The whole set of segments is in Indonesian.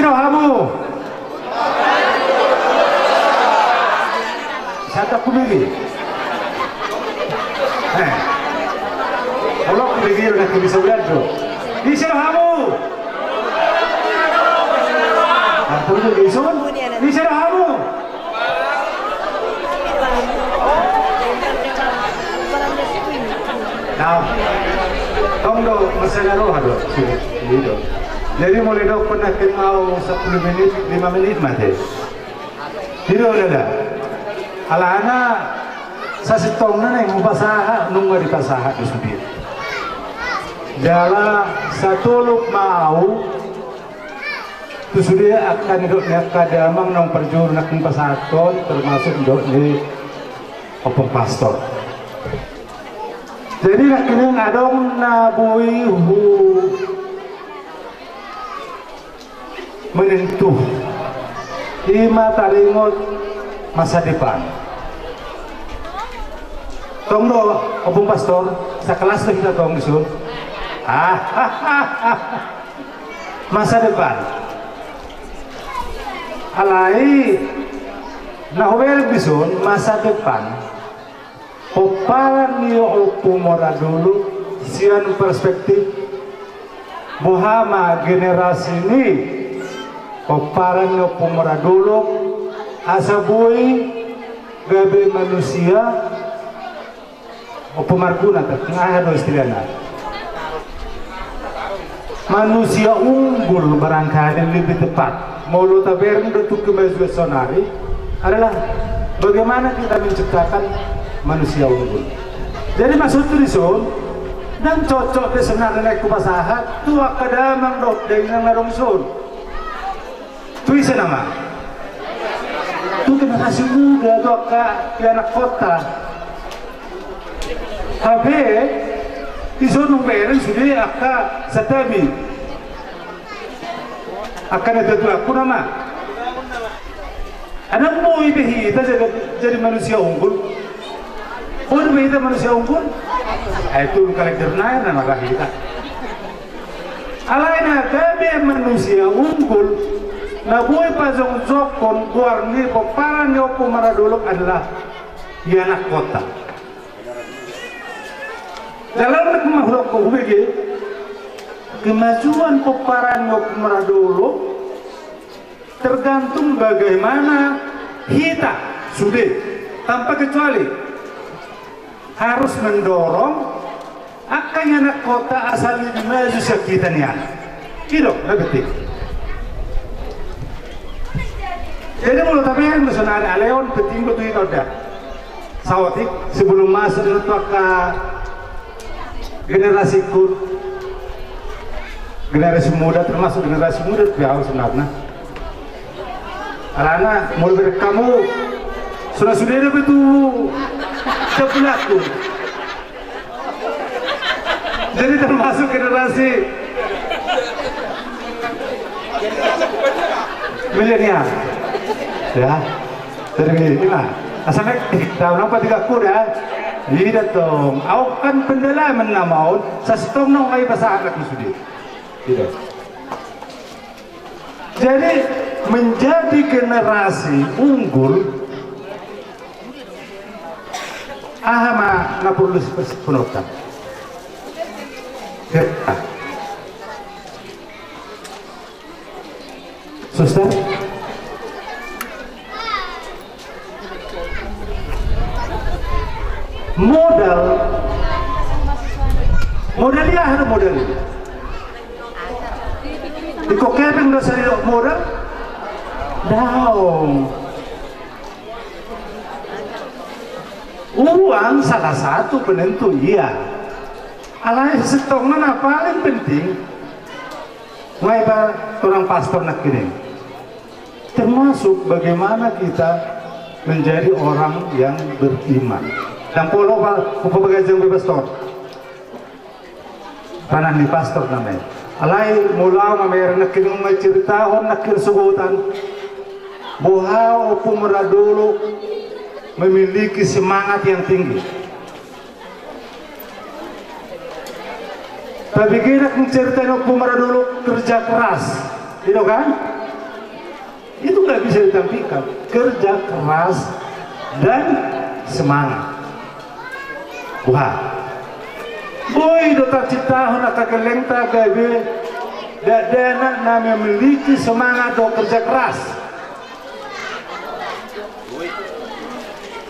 sino kamu? Saya kumili. Kalau kumili udah bisa lihat tuh. Di sino kamu? Aku tuh Gisun. Di sino kamu? Nah, kamu do masanya roh ada gitu. Jadi mulai dok pernah kenal 10 menit, 5 menit mati. Tidak ada. Alana sa sitong na yung basaha nung maripasaha isubit. Dala sa tulog mau tu sudah akan dok niya kadamang ng perjur na kung pasaton termasuk dok ni opong pastor. Jadi nak kini adong na bui menentuh lima talingot masa depan. Tong do, opong pastor, sa kelas na kita tong Gisun. Masa depan. Alai, nahuwer Gisun, masa depan. Oparan niyo opumora dulu, sian perspektif. Muhammad generasi ini, oparan niyo opumora dulu, asabui gabi manusia opumarguna ngahano istilahnya manusia unggul barangkali lebih tepat mulu tabern untuk kemajuan adalah bagaimana kita menciptakan manusia unggul. Jadi maksud tulisun dan cocok di sebenarnya naik kupasahat tu akadamang dok dengan narongsun tu isa nama tu generasi muda tu anak kota. Tapi iso nung beren sudah aka satabi akan ada tu aku nama anak mau ibihita jadi manusia unggul boleh ibihita manusia unggul itu karakter naik nama kita alaina tapi manusia unggul na buhay pasong zokon guarni paparan niyo pumaradulog adalah anak kota. Dalam makhluk kubigi kemajuan peparan yok meradolo tergantung bagaimana kita sudah tanpa kecuali harus mendorong akan anak kota asal di maju sakitanya gitu lebih. Jadi mulut apa yang misalnya Aleon penting betul itu ada sawatik sebelum masuk itu generasi muda termasuk generasi muda jauh sebenarnya. Alana mulai kamu sudah betul sepelaku. Jadi termasuk generasi milenial. Ya, jadi inilah. Asalnya tahun apa 30 ya. Tidak dong, aku kan pendalaman namaun, sastong nong ay basa anak sudah. Tidak. Jadi menjadi generasi unggul, ahama nggak perlu penutup. Suster. Modalnya ada modal. Di kokepeng udah sari modal, daung. Uang salah satu penentu iya. Alai setongnya paling penting. Ngai orang pastor nak kini. Termasuk bagaimana kita menjadi orang yang beriman. Dan polo pagpapagajang pastor. Panah ni pastor namin. Alay mula mayroon na kinong may ciritahon na kinsugutan. Buhaw o pumaradulo memiliki semangat yang tinggi. Tapi kira kung ceritain o pumaradulo kerja keras. Itu kan? itu nggak bisa ditampilkan. Kerja keras dan semangat. Wah, boy dota cita nak kelenta gabe, dana nama memiliki semangat do kerja keras.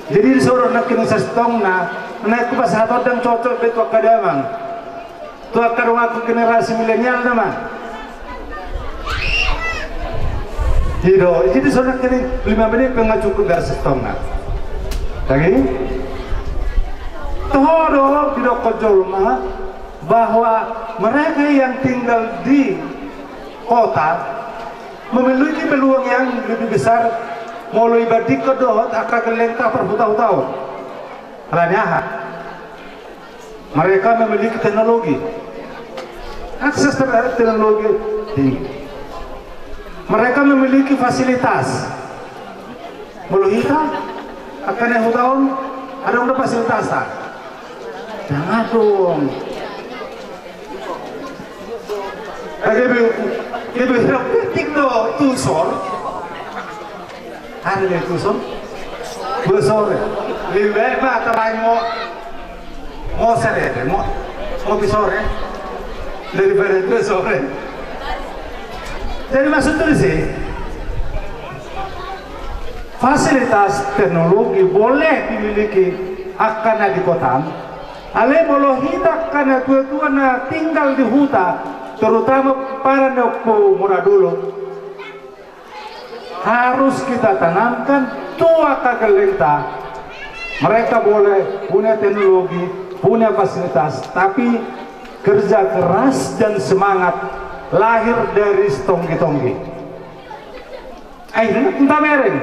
Jadi disuruh nak kini sestong naik ke pasar dan cocok betul kadamang. Tu akan waktu generasi milenial nama. Jadi disuruh kini 5 menit pengacukup dari sestong nak. Lagi? Toho tidak kejolma bahwa mereka yang tinggal di kota memiliki peluang yang lebih besar mulai badik kedot akan kelentah per tahun-tahun. Karena mereka memiliki teknologi, akses terhadap teknologi tinggi. Mereka memiliki fasilitas. Mulai kita akan yang tahun ada fasilitas tak? Jangan dong. Ibu ketik do tusor. Ada di tusor. Besar. Lebih baik terai mau sore, mau besar daripada besar. Jadi maksud itu sih, fasilitas teknologi boleh dimiliki akan di kota. Ale bolo hita karena tua-tua na tinggal di hutan, terutama para nepo muda dulu, harus kita tanamkan tua kagelenta. Mereka boleh punya teknologi, punya fasilitas, tapi kerja keras dan semangat lahir dari setonggi-tonggi. Ayo, entah mereng,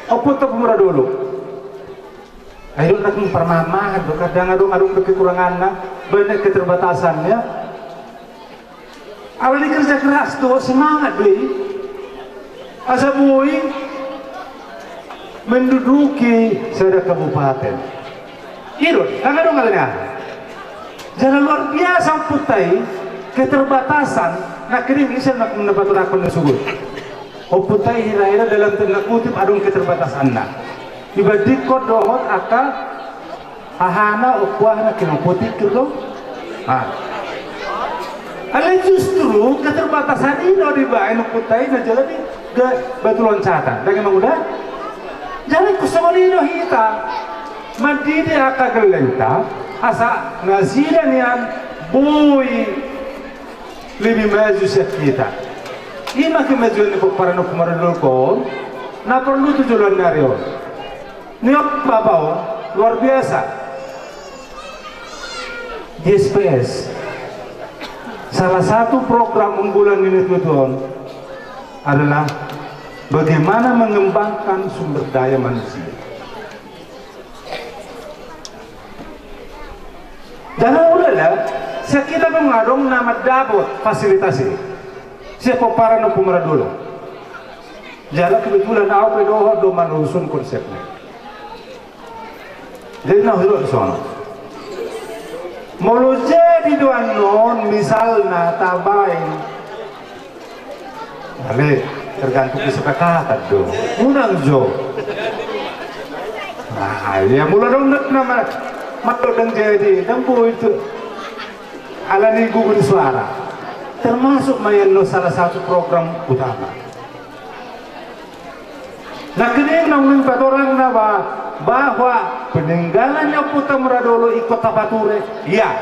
oput muda dulu. Ayo nak permamahan, kadang-kadang kekurangan, banyak keterbatasannya. Awalnya kerja keras tuh semangat deh. Asa bui menduduki sebuah kabupaten. Irut, kadang-kadang kalinya. Jangan luar biasa putai keterbatasan. Nak kini bisa nak mendapat rakun tersebut. Oh putai hira-hira dalam tanda kutip adung keterbatasan nak. Ibadik kau dohot akal ahana ukuahna kena putih kerdo. Ale justru keterbatasan ini di bain putai na jadi ke batu loncatan. Bagaimana udah? Jangan kusomori do hita. Mandiri akal gelenta asa naziran yang boy lebih maju kita. Ini kemajuan ni para no kemarin kon. Na perlu tujuan nario. Niok Bapak luar biasa. GPS salah satu program unggulan ini tuan adalah bagaimana mengembangkan sumber daya manusia. Jangan ulala, kita mengadong nama dabot fasilitas ini. Siapa para no pemera dulu. Jalan kebetulan aku pedoh do manusun konsepnya. Jadi nak hidup sana. Mau jadi doan non misalnya tabain. Ale tergantung kesepakatan do. Unang jo. Ya mula dong nak nama mato dan jadi tempo itu. Alani gugur suara. Termasuk mayan no salah satu program utama. Nah kini nanggung orang bahwa peninggalannya Putra Meradolo ikut Tapature, iya,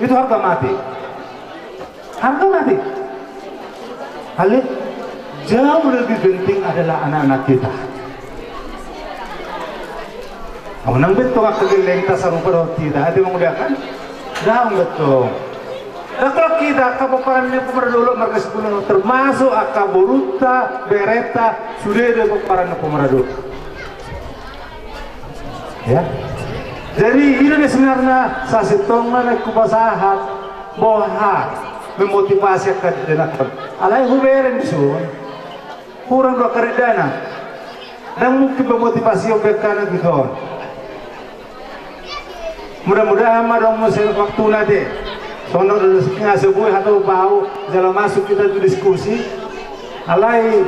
itu harga mati. Harga mati. Hal jauh lebih penting adalah anak-anak kita. Kamu nang betul kegeleng tasarupa tidak ada mengudahkan, dah betul. Nah kalau kita kabupaten Meradolo marga 10 termasuk Akaburuta, Bereta, sudah ada kabupaten Meradolo. Ya, jadi ini sebenarnya sasitong na kupasahat boha memotivasi ke denak. Alay huberen so, kurang do karedana. Dan mungkin memotivasi obekana gitu. Mudah-mudahan madong musel waktu nanti. Sono rezekinya sebuah atau bau jalan masuk kita diskusi. Alay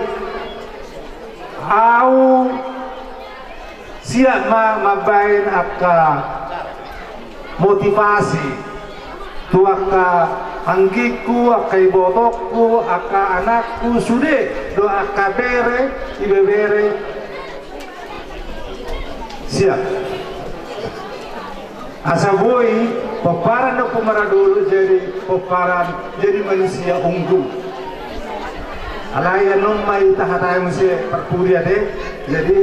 au siap mabain aka motivasi tu aka anggiku, aka ibotokku, aka anakku sudah do aka bere ibe bere siap asa boy peparan do pemara dulu jadi peparan jadi manusia unggul alaya non mai tahatai musi perkuria deh jadi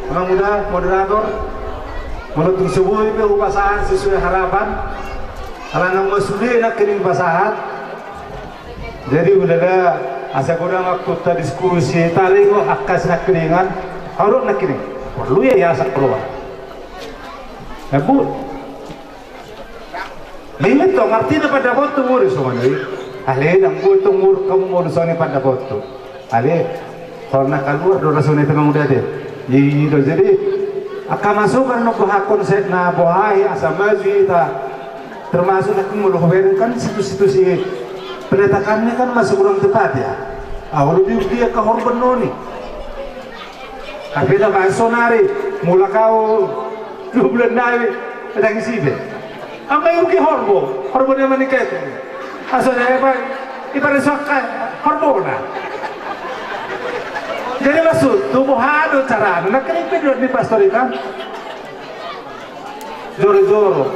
memang muda moderator menurut sebuah ibu pasangan sesuai harapan kalau nang masudi nak kirim pasangan jadi udah ada asa kurang waktu tadi diskusi tali kok akas nak kiringan harus nak kirim perlu ya asa keluar ngebut limit dong artinya pada waktu ngurus semuanya ale nang gue tunggu kamu mau dusoni pada waktu ale kalau nak keluar do rasune tengah muda deh jadi akan masuk karena bahakon set na bohai asa maju ta termasuk nak muluhwerin kan situ-situ pendetakannya kan masuk kurang tepat ya awal dia ke horban noni tapi tak sonari mula kau 2 bulan naik ada ngisibe apa yang ke horban yang menikah itu asalnya apa ibarat sokan horban na jadi maksud tubuh hado cara nak keripin di pastor ikan joro-joro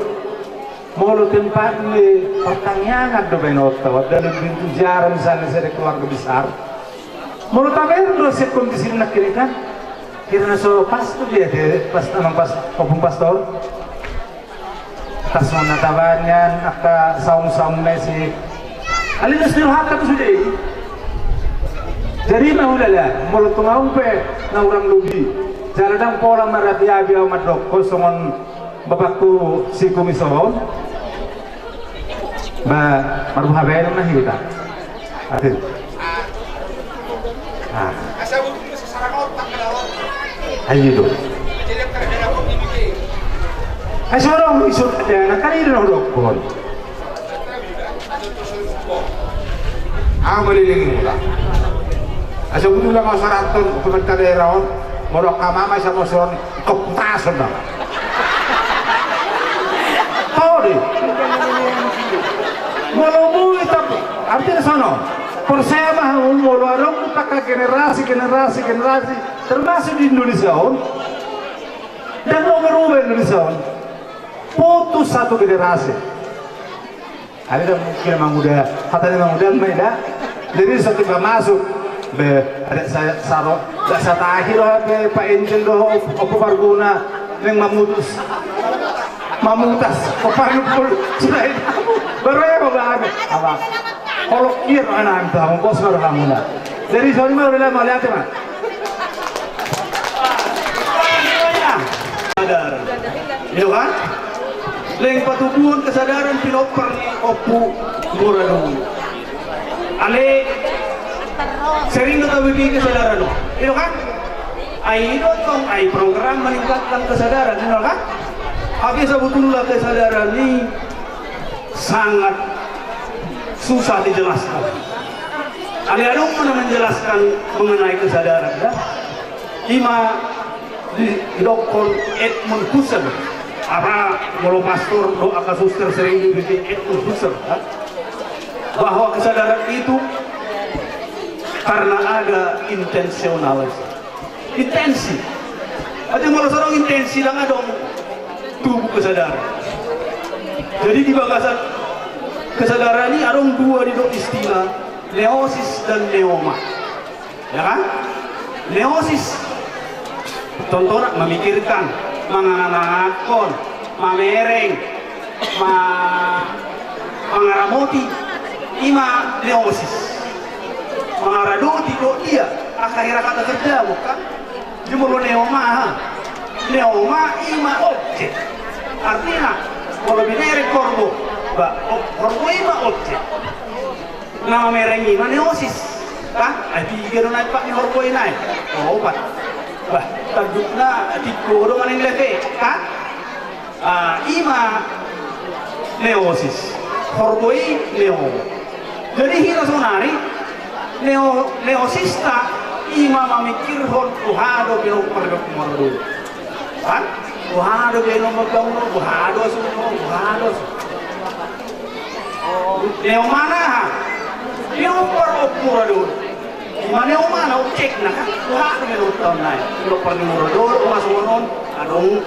mau tempat ni pertanyaan do benota dan pintu jarang misalnya saya keluarga besar mau tamer do set kondisi nak kiri kan kira so pas tu dia pas namang pas opung pastor tas mana tabanyan aka saung-saung nasi alinas ni hata tu sudah jadi mahulala mau tungau pe na orang lubi jaladang pola marabiabi au madok kosongon bapakku si komison baru habain nah kita aduh ayo do ay sorong isut ada kan ini dong kon maliling mula asa butuh lang saraton pemerintah daerah morok kamama sa moson koptason na Tori Molomu itu artinya sono persema molo arong taka generasi termasuk di Indonesia dan nomor Indonesia putus satu generasi ada mungkin memang udah katanya memang udah beda jadi satu masuk ada saya saro dasar akhir Pak Angel doh apa barguna yang mamutas kepanupul sudah itu baru ya bapak apa kalau kira anak kamu bos baru kamu lah dari soalnya udah lama lihat mah sadar ya kan leng patubun kesadaran piloper ni opu muradu ale sering kita bikin kesadaran ya kan ai dotong ai program meningkatkan kesadaran ya kan tapi sebetulnya kesadaran ini sangat susah dijelaskan. Aliadong pernah menjelaskan mengenai kesadaran. Ya? Ima didokon Edmund Husserl, apa kalau pastor doa ke suster sering dibikin Edmund Husserl, ya? Bahwa kesadaran itu karena ada intensionalitas, intensi. Ada malah seorang intensi lang ada tubuh kesadaran. Jadi di bagasan kesadaran ini ada dua di istilah neosis dan neoma, ya kan? Neosis contohnya memikirkan, menganakon, mamereng, mengaramoti, ima neosis, mengaradoti do dia akhirnya kata kerja bukan? Jumlah neoma, neoma ima objek. Artinya kalau binere korbo, korbo ima objek. Nama mereng ima neosis, kan? Adi gero naik pak ni korbo inai, oh pak. Bah, tajukna tiko do maning leve, kan? Ima neosis, korbo neo. Jadi hina sonari neosista ima mamikir hon buhado bino pergok moro kan buhado bino megang buhado semua buhado Neo mana? Neo pergok moro mana mana cek nak buhado bino tahun naik bino pergok moro masuk non adong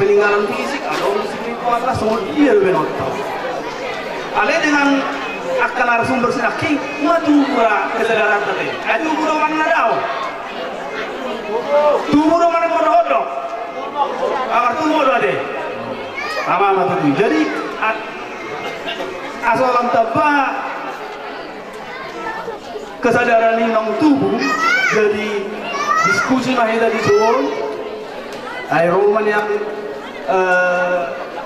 peninggalan fisik adong spiritual lah semua dia bino tahun ale dengan akan narasumber sinaki matubura kesadaran tadi atubura mana daw tubura mana bodoh agar tumudo ade sama matu jadi asalam taba kesadaran ini nang tubuh jadi diskusi mahida di Solo ay roman yang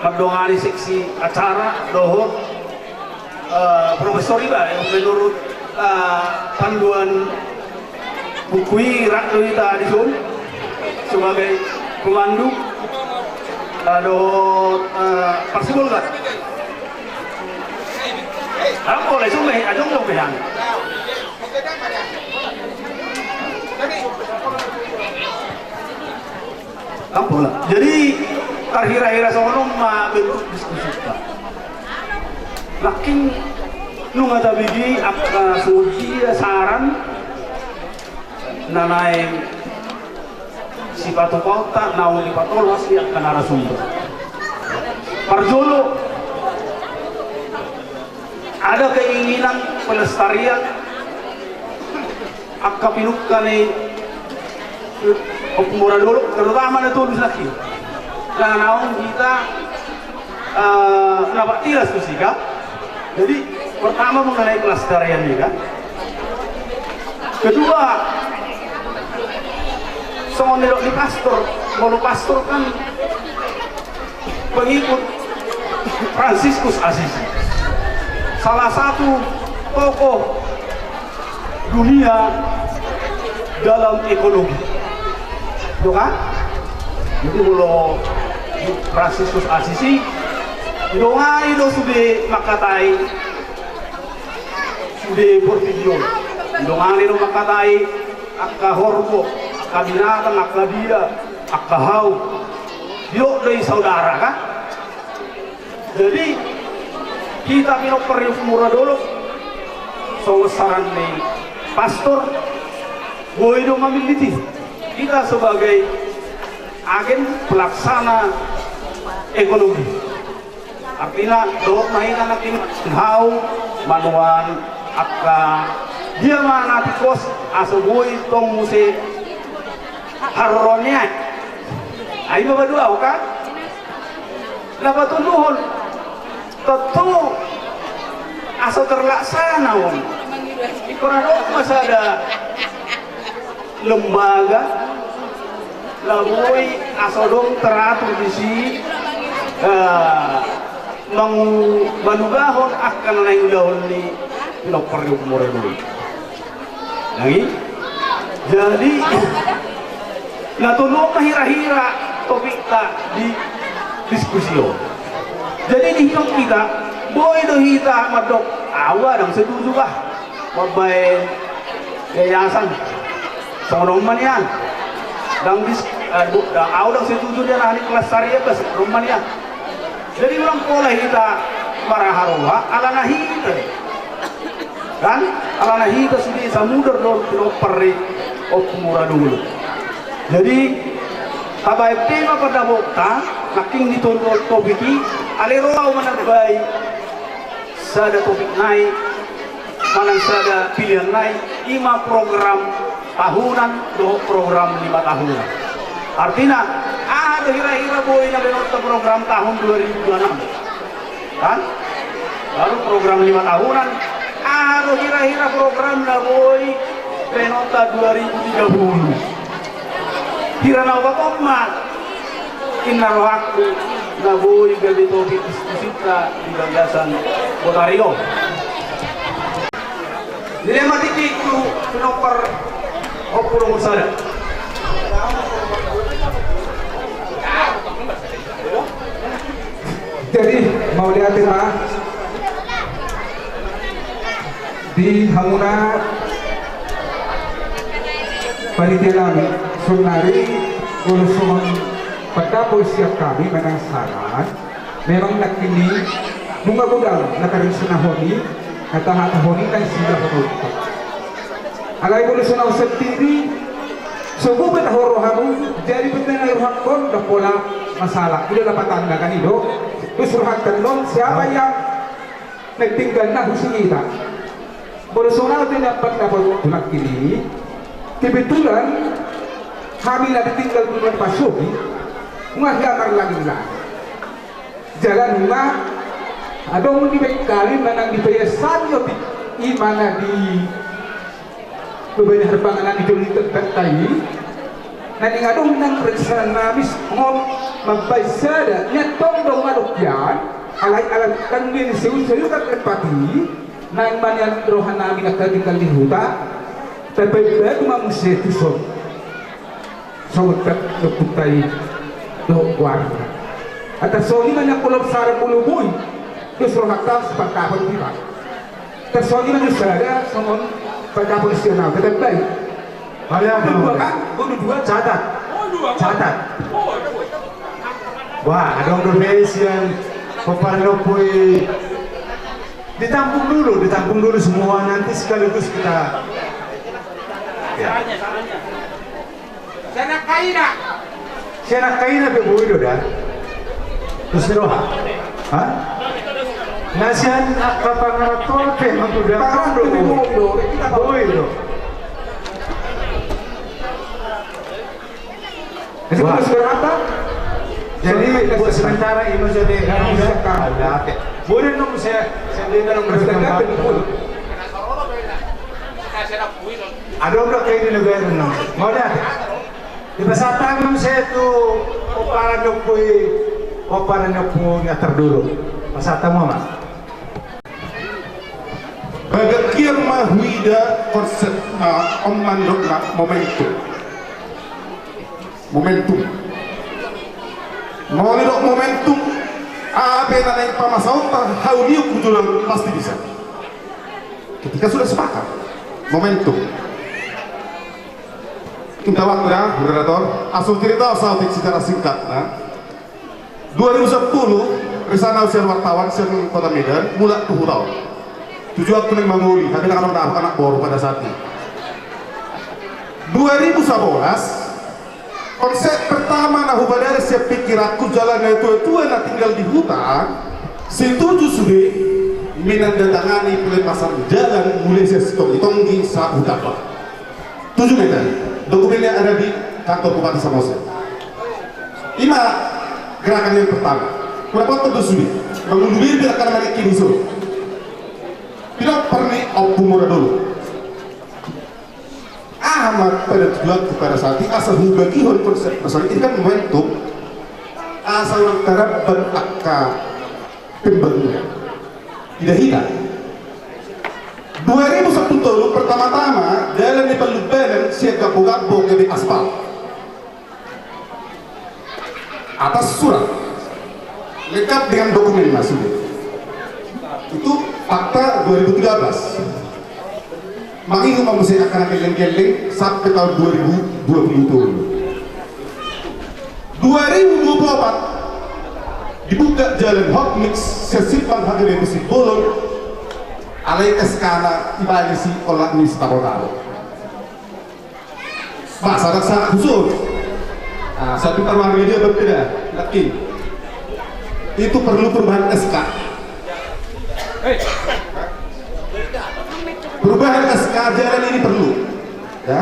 magdongani seksi acara dohot Profesor Iba yang menurut panduan buku Rakdoita Adison sebagai pemandu Persibol kan? Apa boleh sumeh ajong dong behang. Apa lah? Jadi karhira-hira sono mah bentuk diskusi Pak. Lakin nunga tabigi akka suji saran nanay si patokota naon di patolos di akka narasumber parjolo ada keinginan pelestarian akka pinukkan opmura dulu terutama na tulis laki na naon kita napak tiras tuh sih kak. Jadi pertama mengenai pelestarian ini kan. Kedua, soal di pastor, mau pastor kan pengikut Fransiskus Assisi. Salah satu tokoh dunia dalam ekonomi. Itu kan? Jadi kalau Fransiskus Assisi Dongari do sudah makatai, sudah bervideo. Dongari do makatai, akka horko, akka binatang, akka dia, akka hau. Dia dari saudara kan? Jadi kita minum periuk murah dulu. So saran nih pastor, gue do memiliki. Kita sebagai agen pelaksana ekonomi. Artinya doh mainan natin hau manuan akka dia mana tikos asoboy tong muse haronya ay babadua kan napatunuhon tentu aso terlaksana won ikorano masa ada lembaga laboy aso dong teratur di sini manugahon akan naing dahon ni pinoperyo mura dulu. Jadi natulong mahira-hira topik ta di diskusio. Jadi di hidup kita boy do hita madok awa dang setuju kah mabay yayasan sama yan dang dis aw dang setuju dia nani kelestarian bas roman yan. Jadi orang pola kita maraharoha ala nahita kan ala nahita sudah samudar dong peri opmura dulu. Jadi tabai tema pada bokta naking ditonton topiki alero managbai sada topik naik mana sada pilihan naik 5 program tahunan 2 program 5 tahunan artinya ada kira-kira boy na benota program tahun 2026 kan lalu program 5 tahunan ada kira-kira program na boy benota 2030 kira na apa inar waktu na boy gabi topik diskusita di gagasan Botario dilema titik itu penoper opulong sada jadi mau lihatin Pak di Hamuna panitia namin Sonari ulusong pagkapos siya kami menangsaran memang nakini bunga gudang nakarin sinahoni natahahoni ng sila pumunta alay ulusong ako sendiri subuh betahorohamu jadi betahorohakon dah pola masalah udah dapat tanda kan itu terus surhatkan non siapa yang nagtinggal na husingita Bolsonaro dapat tulak ini kebetulan kami lagi tinggal di rumah Pak Sobi nggak gambar lagi lah jalan rumah ada di Bekali mana di Peyasan di mana di beberapa herbangan di Juli terbentai nanti ada undang rencana namis ngom membaca dan nyetong dong manukian alai-alai kan ini seus-seus kan empati nang banyak rohana kami nak tinggal di hutan tapi baru manusia itu sangat terbukai doh warga atas soni banyak kolom sarang bulubui terus rohakal seperti apa tidak tersoni manusia sangat pada profesional tetap baik Dua kan? Dua catat. Catat. Wah, ada Indonesian Peparnopoi ditampung dulu semua nanti sekaligus kita. Ya. Sana kaina be boido dah. Terus roha. Hah? Nasihan apa pangaratol pe mangkuda boido. Wah. Jadi buat sementara ini jadi ada. Boleh dong saya lihat dong berdekat. Ada orang kayak di negara nong. Mau dah. Di pasar tangan saya tu oparan nyokui ngatar dulu. Pasar tamu mas. Bagakir mahuida konsep omandokna momentum mau lidok momentum apa yang ada yang pamasautan hauliu kujulan pasti bisa ketika sudah sepakat momentum kita waktu ya moderator asal cerita secara singkat 2010 Risana usia wartawan sering kota Medan mulai ke Hurau tujuan kuning manguli tapi anak baru pada saat itu 2011 konsep pertama nah hubadari saya pikir aku jalan itu nak tinggal di hutan setuju sudah menandatangani pelepasan jalan mulai saya stok itonggi sa hutapa 7 meter dokumennya ada di kantor Bupati Samosir 5 gerakan yang pertama berapa tentu sudah mengundurkan gerakan mereka kini suruh tidak pernah opumur dulu amat pada tujuan kepada saat ini asal bagi konsep masalah ini kan momentum asal antara berakar pembangunan tidak hilang 2001 dulu pertama-tama jalan di Palubanan siap gabung-gabung ke aspal atas surat lengkap dengan dokumen maksudnya itu fakta 2013 Mangi rumah musik akan geleng-geleng sampai tahun 2020. 2024 dibuka jalan Hotmix sesimpang harga musik bolon alai eskala ibalisi olah nis taronaro. Masalah sangat khusus. Satu perwarna media berbeda, yakin. Itu perlu perubahan SK. Perubahan SK jalan ini perlu, ya.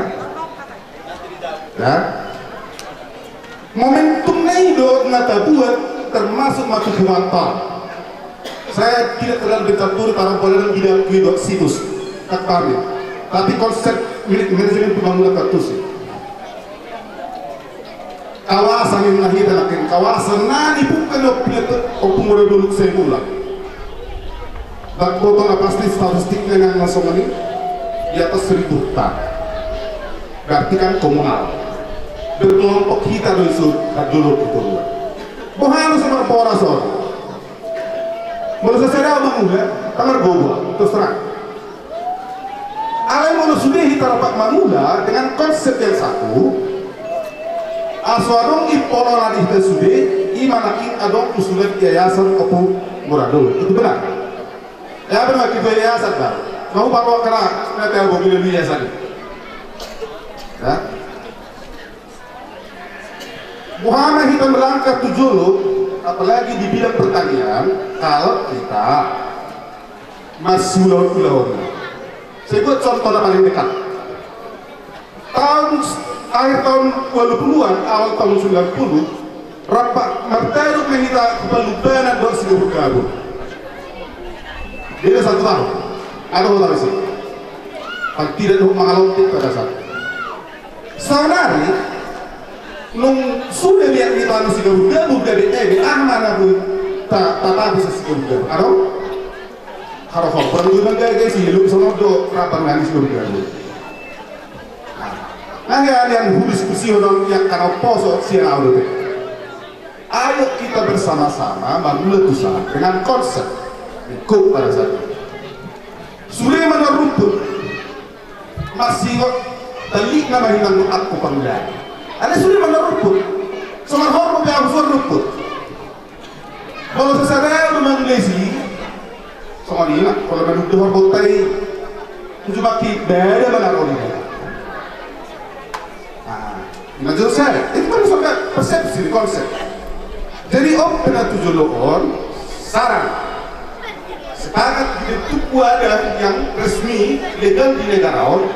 Momentumnya itu nata buat termasuk masuk kewatan. Saya tidak terlalu bercampur para pelayan bidang kuidok situs kami, tapi konsep milik manajemen pembangunan kartus. Kawasan yang lahir kawasan nani bukan opumur dulu saya ulang. Dan foto pasti statistiknya yang langsung ini di atas 1000 hektar. Berarti kan komunal. Berkelompok kita dulu dulu itu. Bohano sama porasor. Menurut saya mau ya, kamar bobo terus terang. Alai mono sudah hitarapak mamula dengan konsep yang satu. Aswadong ipolo ladih tesude imanakin adong usulan yayasan opo muradul. Itu benar. Ya benar kita yayasan kan. Mau bawa kena nanti aku bilang yayasan. Ya. Muhammad hitam melangkah tujulu, apalagi di bidang pertanian. Kalau kita masih ulau-ulau. Saya buat contoh yang paling dekat. Akhir tahun 20-an, awal tahun 90, rapat martaru mengita kebalubanan dok sih bergabung. Beda 1 tahun. Ada orang sih. Kalau tidak ada mengalami pada saat. Saudari, nung sudah lihat kita sih bergabung dari mana pun tak bisa sih bergabung. Kalau perlu juga sih, lu sama do rapat nggak sih bergabung. Nah, yang diskusi orang yang karena poso siang awal. Ayo kita bersama-sama meletusan dengan konsep ikut pada saat itu. Sudah mana rumput masih telik nama hilang aku panggil. Ada sudah mana rumput, sama hormat yang harus rumput. Kalau sesadar menganggesi, sama ini nak kalau menurut hormat tadi, cuma beda mana orang. Menurut saya, itu kan soal persepsi konsep. Jadi pernah 7 lokon saran sepakat bentuk wadah yang resmi legal di negara on.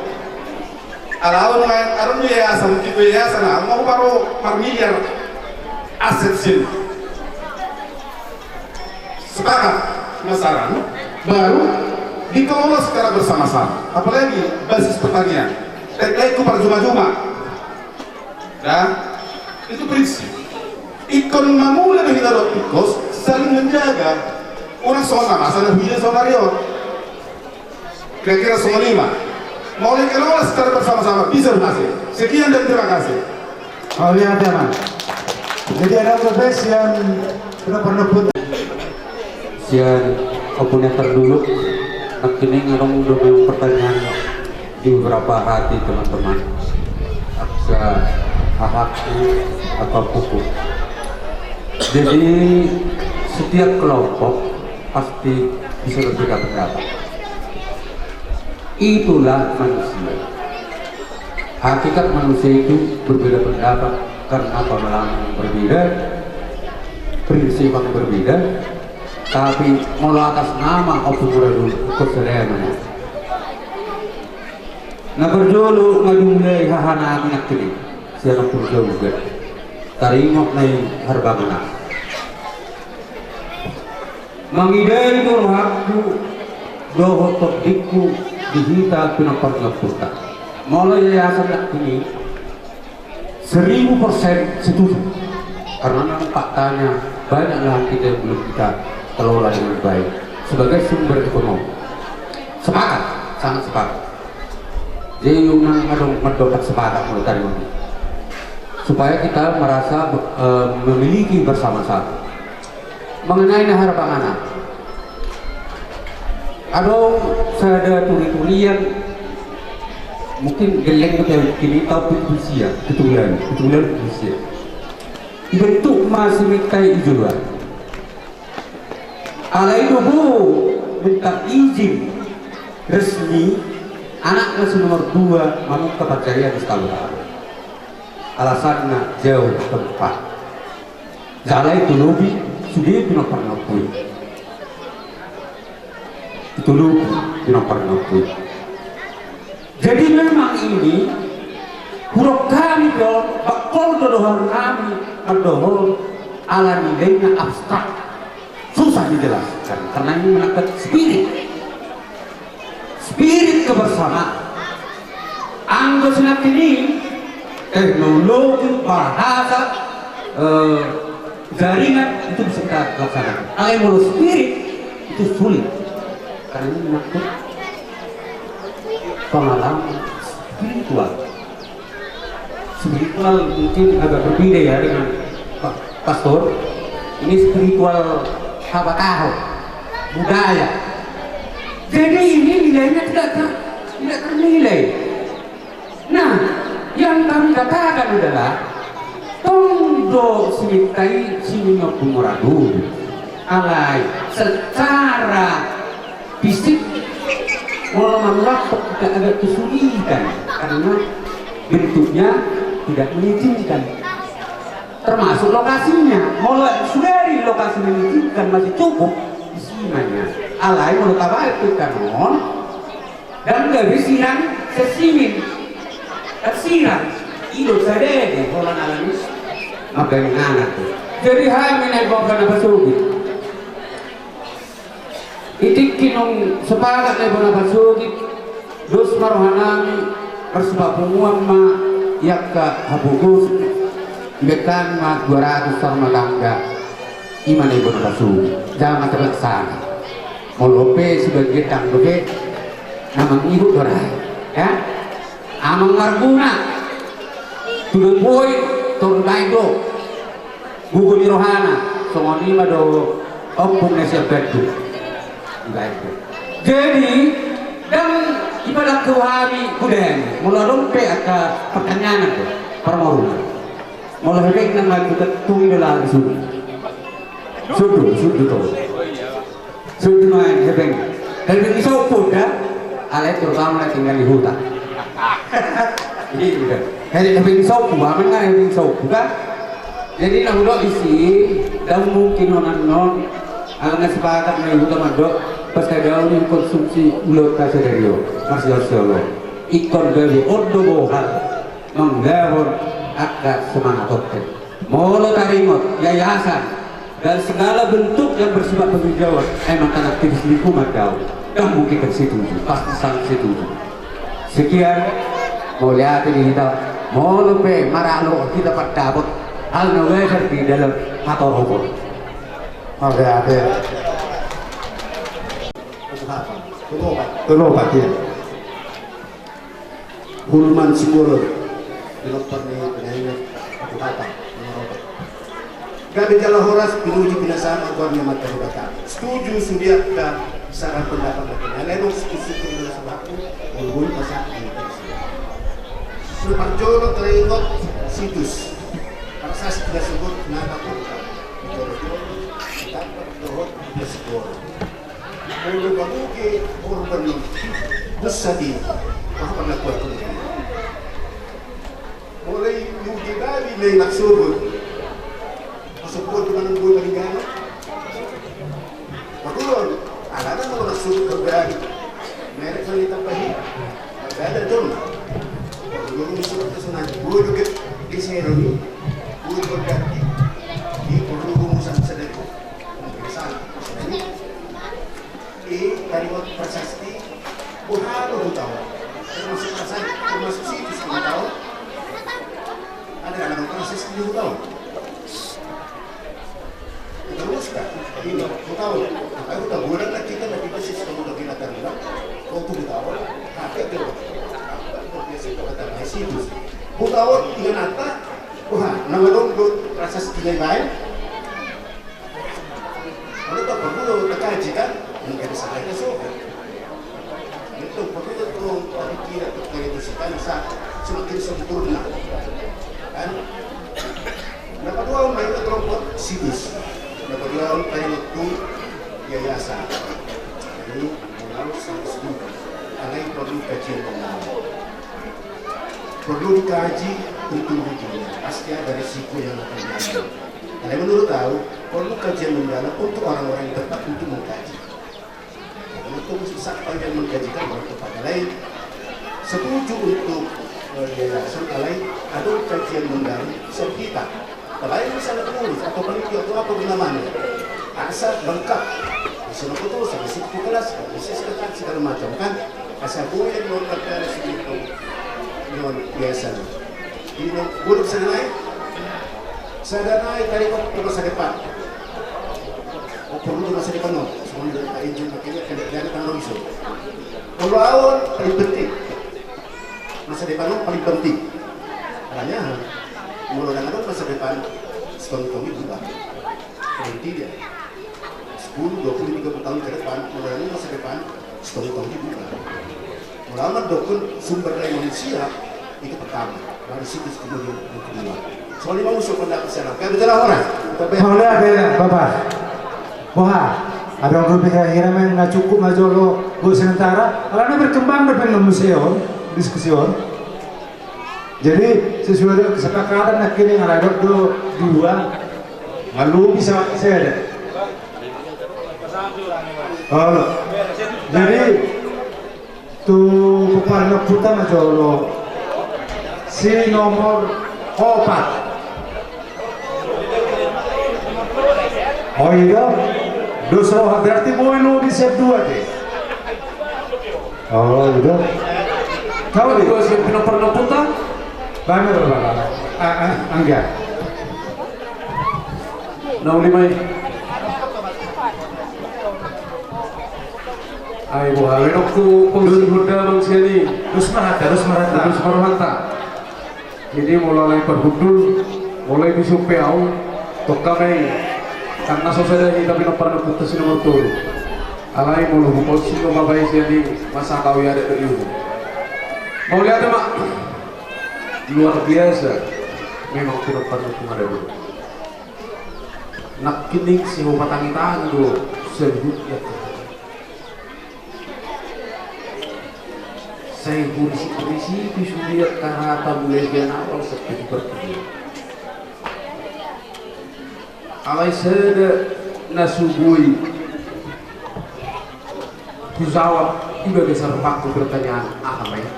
Alaun main arun yayasan tipe yayasan mau baru per miliar aset sini. Sepakat saran baru dikelola secara bersama-sama. Apalagi basis pertanian. Teknikku per juma-juma. Nah, itu prinsip. Ikon mamula kita ikos saling menjaga. Orang soal nama, sana hujan soal Mario. Kira-kira soal 5. Mau dikelola secara bersama-sama bisa berhasil. Sekian dan terima kasih. Oh lihat ya man. Jadi ada profesi yang pernah pun. Sian punya terdulu. Nak kini ngarong dulu pertanyaan di beberapa hati teman-teman. Aksa ahakku atau buku. Jadi setiap kelompok pasti bisa berbeda pendapat. Itulah manusia. Hakikat manusia itu berbeda pendapat karena pemahaman berbeda, prinsip yang berbeda, tapi mau atas nama opung kesadaran. Nah berjolo ngadumulai hahana anak kini. Siapa pun juga taringok na harba mana mangidai kurhaku doho tokdiku dihita pinapaglaputa mulai yayasan ini 1000% setuju karena memang faktanya banyaklah kita yang belum kita kelola dengan baik sebagai sumber ekonomi. Sepakat, sangat sepakat. Jadi yung mendapat sepakat menurut tadi supaya kita merasa memiliki bersama-sama. Mengenai nahar panganan, saya ada tuli-tulian mungkin geleng betul kini tapi usia ketulan usia dibentuk masih mitai ijuan. Alai dulu minta izin resmi anaknya nomor 2 manut kepercayaan sekali. Alasannya jauh tempat. Zalai itu lebih sudah tidak pernah pun. Itu lebih tidak pernah pun. Jadi memang ini huruf kami dong, bakal dodohan kami mendohon ala nilainya abstrak, susah dijelaskan karena ini menangkap spirit kebersamaan. Anggota senat ini teknologi, bahasa, jaringan itu bisa kita laksanakan. Kalau spirit itu sulit karena ini menyangkut pengalaman spiritual mungkin agak berbeda ya dengan pastor. Ini spiritual habataho budaya. Jadi ini nilainya tidak tidak ternilai. Nah, yang kami katakan adalah tondo simitai sinyo penguradu alai secara fisik melakukan agak kesulitan karena bentuknya tidak mengizinkan, termasuk lokasinya. Mulai dari lokasi mengizinkan masih cukup isinya alai menurut apa itu kanon dan kebisiran sesimin tersirat hidup sadede orang alamis magaling anak. Jadi kami naik bawa apa sugi itik kinong sepakat naik bawa sugi dos marohanami persebab pumuan ma yakka habugus bekan ma 200 sarma langga iman naik bawa sugi jangan terlaksana molope sebagai tanggobe namang ibu dorai ya amang marguna tuh boy turun do gugu di rohana songoni mado opung nasi bedu jadi dan ibadah kewami kuden mula rompe aka pertanyaan itu permorunan mula hebek nama kita tunggu dalam sudu sudu main hebek dan ini sopun ya alai terutama tinggal di hutan ini hari hebek sopu aman kan hebek sopu kan jadi nak udah isi dan mungkin non anak sepakat mai hutan madok pas kagak ini konsumsi ulat kaserio masih solo ikon dari odo bohal menggabur agak semangat hotel molo tarimot yayasan dan segala bentuk yang bersifat penghijauan emang tanah aktivis lingkungan kau dan mungkin setuju pasti sangat setuju. Sekian mau lihat ini kita mau lupa marah lo kita pada dapat hal nawajar di dalam motor hukum. Oke. Tolong Pak ya. Hulman Simbolon Dokter ni penyanyi apa? Gabi jala horas pinuji pinasaan agornya mata dibakar. Setuju sudia ke saran pendapat mereka. Lalu setuju dengan sebabku ulun pasang ini. Suparjolo teringot situs. Para saya tidak sebut nama kita. Jolo-jolo dapat dohot besgor. Ulu babuki urban busadi. Apa pernah kuat ini? Mulai yugi dali may naksubod. Masukod naman ng buhay maligana. Magulon, alala mo naksubod kagari. Meron sa litang pahit. Magdada doon. Magulong isuot na sunan. Buhay ugat. Isero ni. Buhay pagkati. Di purlugo mo sa dito. Magkasal. Kariwat prasasti. Buhalo mo tao. Termasuk prasasti. Termasuk situs mo tao. Ada kadang proses 10 tahun. Terus kan, ini 10 tahun. Aku tak boleh nak kita nak kita sistem untuk kita terima. Kau tu tahun, kakek tu. Biasa kata masih itu. 10 tahun dengan nata, wah, nama dong proses tinggal lain. Kalau tak perlu tak kaji kan, mungkin salahnya soal. Itu perlu tu pikir atau kerja semakin sempurna. Kan? Dapat dua orang itu teropot situs. Dapat dua orang itu yayasan. Ini melalui situs itu. Alai perlu kajian mendalam. Perlu dikaji untuk hidupnya. Pasti ada risiko yang akan diambil. Alai menurut tahu perlu kajian mendalam untuk orang-orang yang tepat untuk mengkaji. Untuk susah panjang mengkajikan orang tepat. Alai setuju untuk yayasan alai ada kajian mendalam sertifikat. Alai misalnya penulis atau peneliti atau apa namanya, asal lengkap. Misalnya foto, sampai situ kelas, bisa sekitar segala macam kan. Asal boleh lengkap dari situ non yayasan. Ini buruk senai, kali waktu masa depan. Oh perlu masa depan non. Semua dari izin makanya dari tanggung jawab. Kalau awal paling penting. Masa depan itu paling penting karena mulai dengan masa depan setahun juga berhenti dia 10, 20, 30 tahun ke depan mulai dengan masa depan setahun juga ulama dokun sumber daya manusia itu pertama, baru situ kemudian yang kedua. Soalnya mau usul pendapat sana, kayak betul orang. Boleh ada bapak. Wah, ada orang berpikir kira-kira nggak cukup aja lo gue sementara. Karena berkembang dengan museum, diskusion. Jadi sesuai dengan kesepakatan akhirnya ada dua, lalu bisa saya ada. Oh, jadi tuh kepala putar aja lo si nomor 4. Oh iya, dosa berarti boleh lo di set 2 deh. Oh iya. Kau di Siap nomor puta. Benar Bapak. Enggak. 65. Ay buhawi aku pengisi Buddha bangsa ini. Terus merata. Jadi mulai berhudul, mulai disupeau, tokamai karena sosial kita pindah pernah putus nomor tuh. Alai mulu posisi lo babai jadi masa kau ya ada itu. Mau lihat mak? Luar biasa. Memang tidak pernah ada dulu. Nak kining si patang tanggo sebut ya. Saya polisi disuliat karena tabuleh dan awal seperti berkedip. Alai seda nasubui kujawab juga besar waktu pertanyaan apa ya?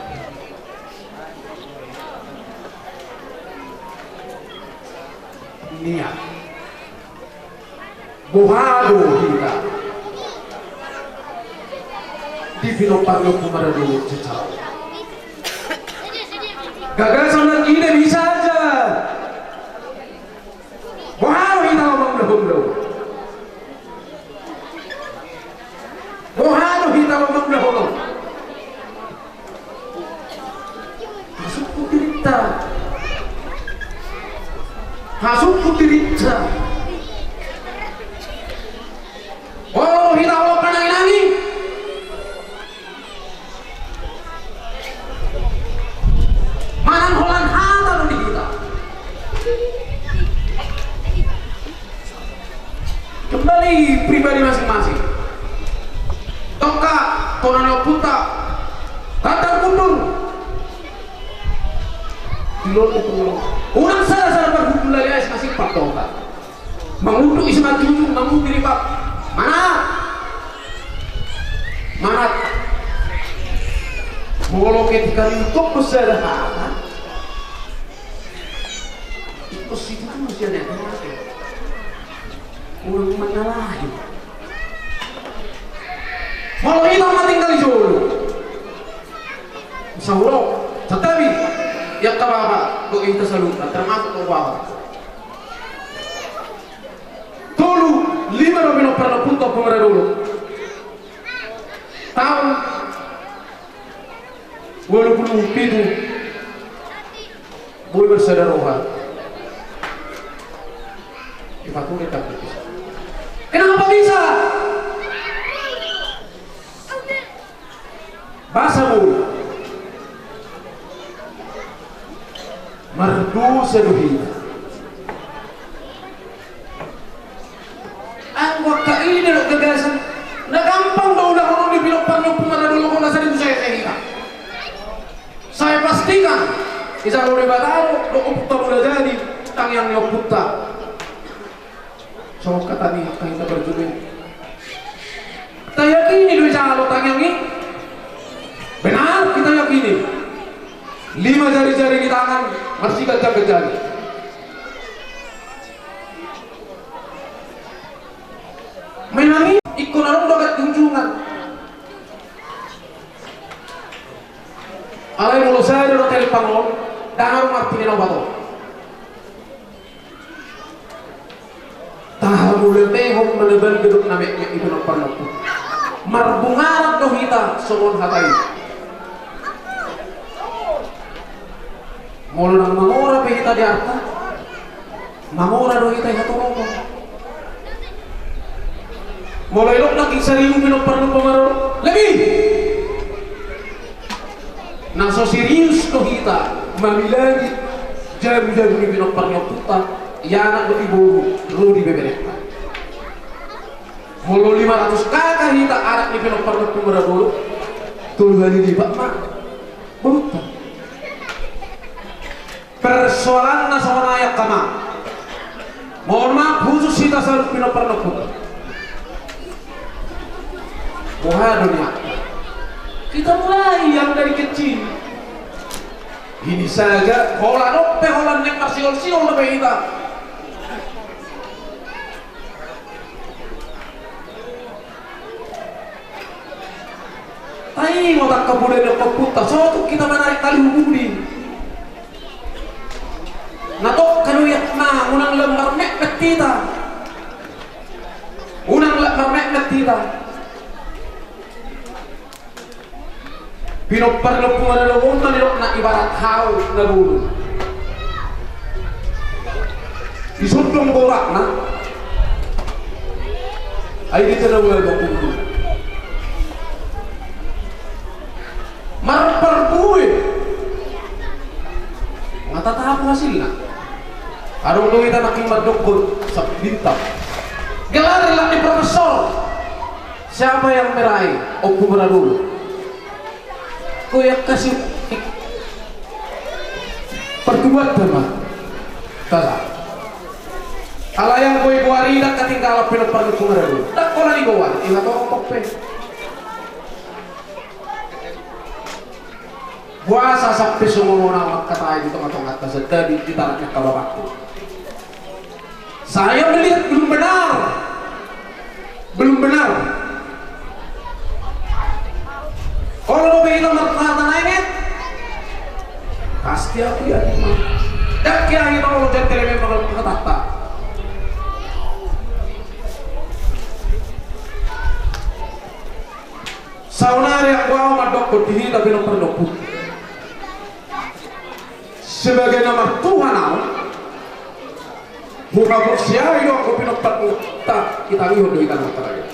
Niat bohado kita di Pinoparlo kemarin dulu secara gagasan ini bisa aja bohado kita ngomong dahulu bohado kita ngomong dahulu masuk kutirita oh kita Allah panang nani manan holan hata lo di kita kembali pribadi masing-masing toka tonano puta katar kundur tilon itu orang salah berhubung lagi masih pak toka mengunduh ismat jujur mengunduh diri pak mana kalau ketika untuk kesederhana itu situ tuh masih ada orang menyalahi kalau kita mah tinggal di Solo Solo tetapi yang kababa kok kita selalu termasuk ke bawah dulu 5 nomor pernah punto pemerintah dulu tahun 2007 boleh bersaudara dipatuhi tak bisa kenapa bisa bahasa mulu merdu seduhina anggota ka ini lo gagasan na gampang daw udah kalau dibilokpan lo pemara dulu kung nasa dito saya pastikan isa lo ribatalo lo kupta mo na jadi tangyang lo kupta so kata nih kahit na berjumin kita yakini lo isa lo tangyang ini benar kita yakini 5 jari-jari di tangan masih gajah-gajah menangi ikut narong dogat kunjungan alai mulu saya di hotel Pangol dangar martini no bato tahamu letehom menebel geduk namek ibu no parno marbungarat no hita somon hatai mulu nang mangora pe hita di arta mangora no hita hatoroko mulai lok lagi 1000 pinok perlu pengaruh lebih na so serius to kita mamilagi jam-jam ni pinopar-noputa yana do ibu Rudi Beberetta mulu 500 kakak hita anak ni pinopar-nopumara dulu tulgali di Pak Mak beruta persoalan na sa nayak kama mohon maaf khusus kita selalu pinopar-noputa mohon dunia kita mulai yang dari kecil ini saja holan nek siol lebih kita ay mau tak kabulin ng pagpunta so kita menarik tali hubungin natok kanuyak na unang lembar mekmet kita pinopar-lop mo na lawong na ibarat haw na bulo isundong borak na ay dito na wala ng bulo marapar buhay matatahap hasil na arong lumita naking madukod sa bintang gelar lang ni profesor siapa yang meraih o gubernador kuya kasih perbuatan mah kala ala yang kowe buari dak katinggal pinopar gubernador dak kola ni gowan ila to pokpe puasa sampai semua kata di tengah-tengah atas tadi ditaraknya ke bapakku saya melihat belum benar kalau begitu merkata naik pasti aku ya dak kira kita kalau jadi telemen bakal kata saunari yang gua madok berdiri tapi nomor 20 sebagai nama Tuhan buka bersiap itu aku pinopar tak kita lihat dari tanah terakhir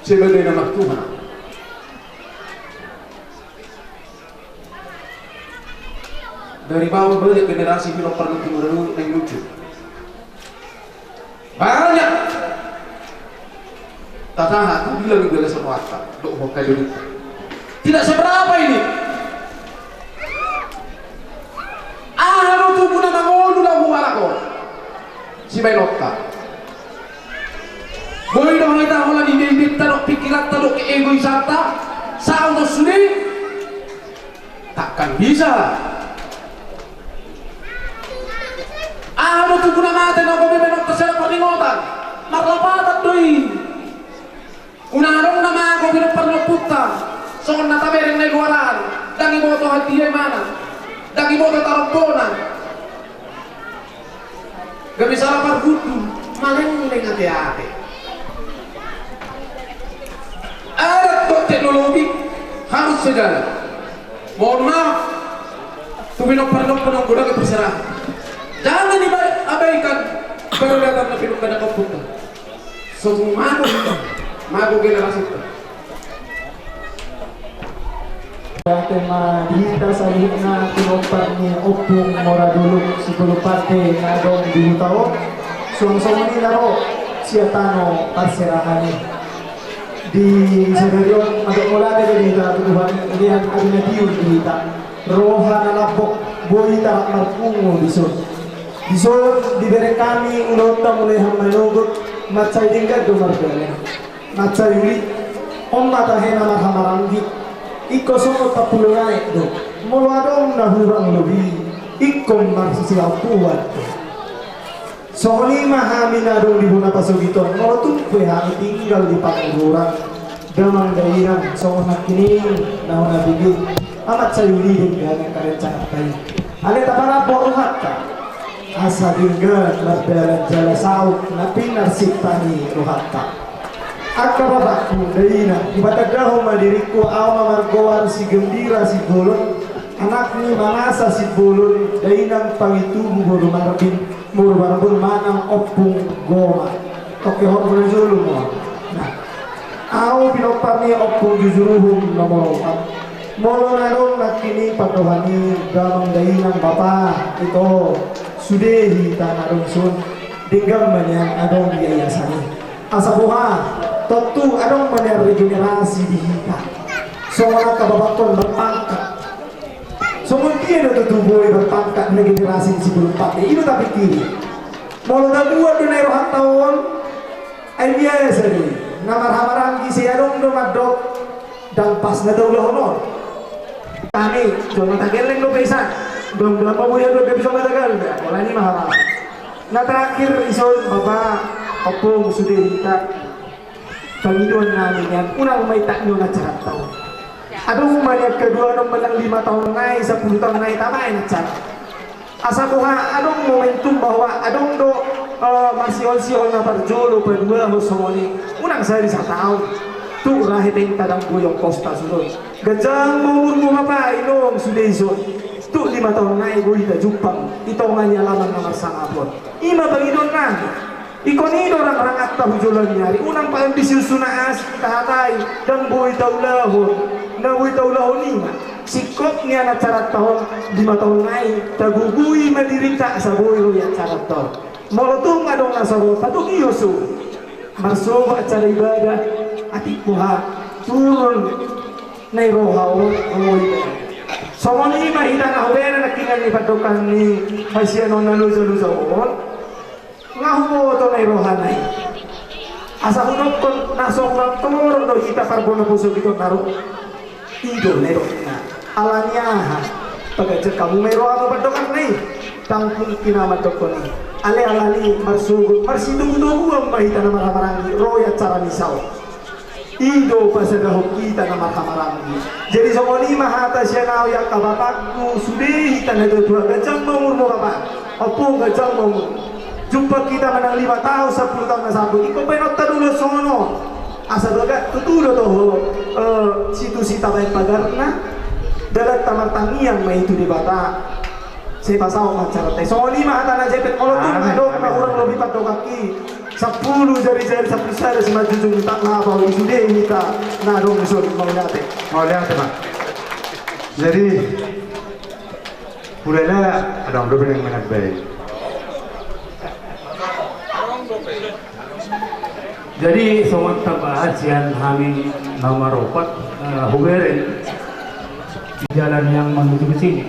sebagai nama Tuhan dari bawah banyak generasi pinopar yang lucu banyak tatahan aku bilang juga sesuatu dok hokai dulu tidak seberapa ini tubuh nama ngolu lah buala ko si Bailokka boy dong kita hola di bibit tadok pikiran tadok ke egoisata sa untuk sudi takkan bisa tubuh nama ate no kobe benok terserah perningotan marlapatan doi unarong nama ko pinopar puta soon natabereng na iguaran dangi boto hati mana dangi boto tarompona gak bisa lapar gudu maleng hati-hati ada teknologi harus sejalan mohon maaf tuh pinopar-nopar yang udah berserah jangan diabaikan baru datang ke pinopar dan komputer semua mago generasi itu tema dihita sa na pinopar ni Opong Moradulok si Kulupate na dong dihutao sung-sung ni laro siya tano parserahan di senaryo agak mula dari dihita tuduhan ilihan aginatiyo dihita roha na lapok boy tarak marpungo dison diberi kami ulota mulai hamanugot matsay dingkad dumargala matsay uli matahin na marhamaranggi iko sumot tapulungan itu muladong nahurang lebih ikom marsisilaw tuwan so lima haminadong di buna pasugito molotumpe hami tinggal di pangurang damang dairang so nakining na nabigit amat sayuli din ganang karencana tayo alita para boruhat ka asa dinggan mardalan jala sauk na pinarsiptani ruhat ka akababakku daina ibatagaho madiriku awa margowar si gembira si bolon anak ni manasa si bolon dainang pangitubu bodo marabin muro barabun manang opung goma oke hormon julu mo nah aw pinopar ni opung jujuruhum nomor 4 Molo narong nakini padohani damang dainang bapa itu sudah hita narong sun dinggang manyan adong biayasani. Asa buha tentu adong manyan regenerasi di hita. Soalnya kababakon berpangkat. Semuanya ada tubuh berpangkat regenerasi sebelum pakai itu tapi kiri. Molo dagua do nairo tahun ay biasa ni. Namar-hamarang gisi adong do madok dan pas na daw lahonor. Kami, jangan tageleng lo pesan. Belum berapa buaya lo bisa matagal. Wala ni maharap. Na terakhir ison baba opong sudah kita Panginoon namin yan. Unang may taknyo na carat taon. Adong umanyak kedua nung malang 5 tahun nai 10 tahun nai tama ay carat. Asa buha adong momentum bahwa adong do marsiol-siol na parjolo perdua ho somoni. Unang sari sa taon. Tu rahiteng tadang buyong kosta sulod. Gajang maumur mo mapa ilong sudayson. Tu 5 tahun na ibuhita jupang. Ito nga niya lamang na marsangapon. Ima Panginoon na. Ikonido orang-orang at tahujulan nyari. Unang paambisius sunaas tahatay. Dan buhay taulahon. Na buhay taulahon ima. Sikop niya na carat tahun 5 tahun na taguguy madirita sa buhay roya carat tahun. Molotong adong nasaro. Patung iyoso. Marsoba at cara ibadah. Atik buha turun na irohaw umuwi so mo ni mahita na huwera na kingan ni padokan ni Haitiano na lusa-lusaon nga humo to na irohan na asa hunok kon nasobrang turun do hita karbon na puso dito naro ido na irohan na alanya ha pagkajak kamu may roha mo padokan na tangkong kinamadok ko ni ale-alali marsugod marsidugo ang mahita na maramarang roya cara misaw Ido pasadahok kita na makamarami. Jadi somoni mahata siya na yang kabapakku sudah kita na dua gajang maumur mo bapak. Opo gajang maumur. Jumpa kita menang 5 tahun 10 tahun na sabu. Iko penot tadulo sono. Asa baga tutulo to situ sita baik pagarna. Dalat tamar tangiang may itu di bata. Saya pasau macara teh. Somoni mahata na jepet kolotong adong na urang lebih pato kaki. 10 jari-jari 10 sari sama jujung tak ngapa sudah kita nadong usul mau lihat Pak. Jadi budaya ada orang yang sangat baik. Jadi somat tabahas yang kami nomor 4 Huberin jalan yang menuju ke sini.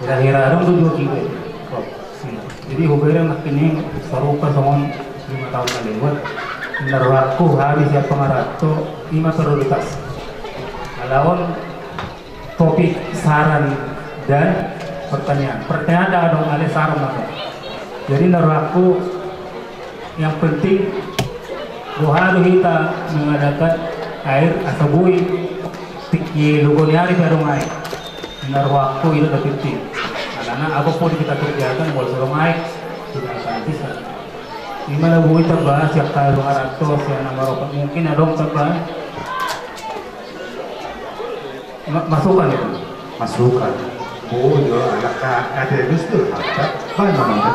Kira-kira orang 7 kilo. Jadi Huberin ini sarupa somon 5 tahun lewat. Menurutku habis ya pengarato 5 prioritas. Alawan topik saran dan pertanyaan. Pertanyaan ada dong ada saran apa? Jadi menurutku yang penting bahwa kita mengadakan air atau bui tiki lugoni hari baru air. Menurutku itu lebih penting. Karena apapun kita kerjakan boleh suruh naik tidak akan bisa. Gimana bui terbahas yang kalau aratos yang nama rokat mungkin ada dong terbahas masukan itu. Masukan. Oh, yo anak ada itu tuh. Apa namanya?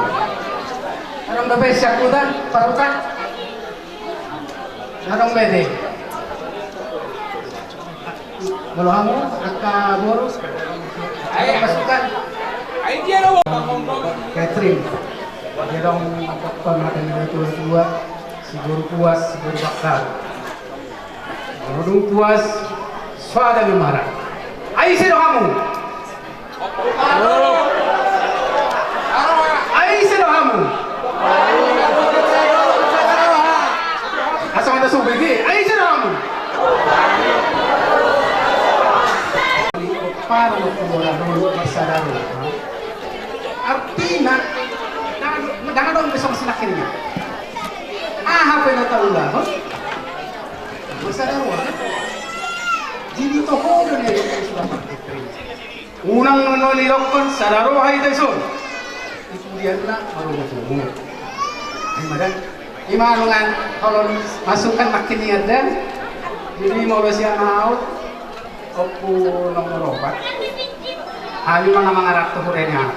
Anong dapat syakutan, parutan? Anong bede? Muluhamu, angka boros? Ayo masukan. Catherine, dia dong kapan makan tua, siguro puas, siguro bakal. Kalau puas, suada lumara. Ayo sino kamu? Ayo sino kamu? Asal ada subegi, ayo sino kamu? Para kumula dulu masadaro. Artinya, jangan dong besok sinakinnya. Apa yang tahu lah? Masadaro. Jadi toho dan itu sudah pakai. Unang nonilokon sadaro ay deson. Itu dia na marunong. Ay madan. Imanungan kalau masukkan makin ada. Jadi mau siya out. Opo nomor 4. Ayo mga mangarap to hurenya.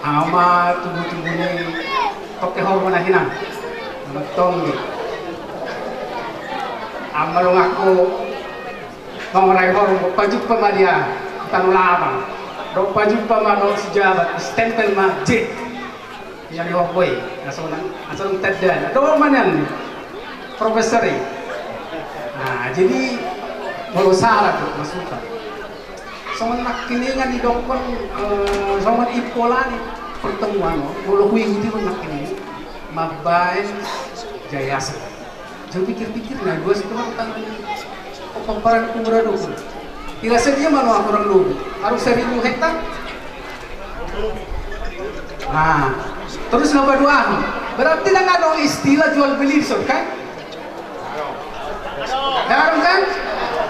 Ama tubuh-tubuh ni tokeho mo na hinang. Magtong ni. Amalong ako Mengenai orang pajuk pemadia Tanah Labang, dok pajuk pemano sejabat stempel masjid yang diwakui, asal teddan, ada mana nih profesor ini. Nah jadi kalau salah tuh masukan. Soalnya nak kiningan di dokter, soalnya ipola nih pertemuan, kalau gue ikuti pun nak kini, mabain jayasa. Jadi pikir-pikir nah gue setelah tentang pemparan kumura dulu. Tidak sedia mana orang dulu, harus 1000 hektar. Nah, terus nomor 2, berarti nggak ada istilah jual beli kan? Harum kan?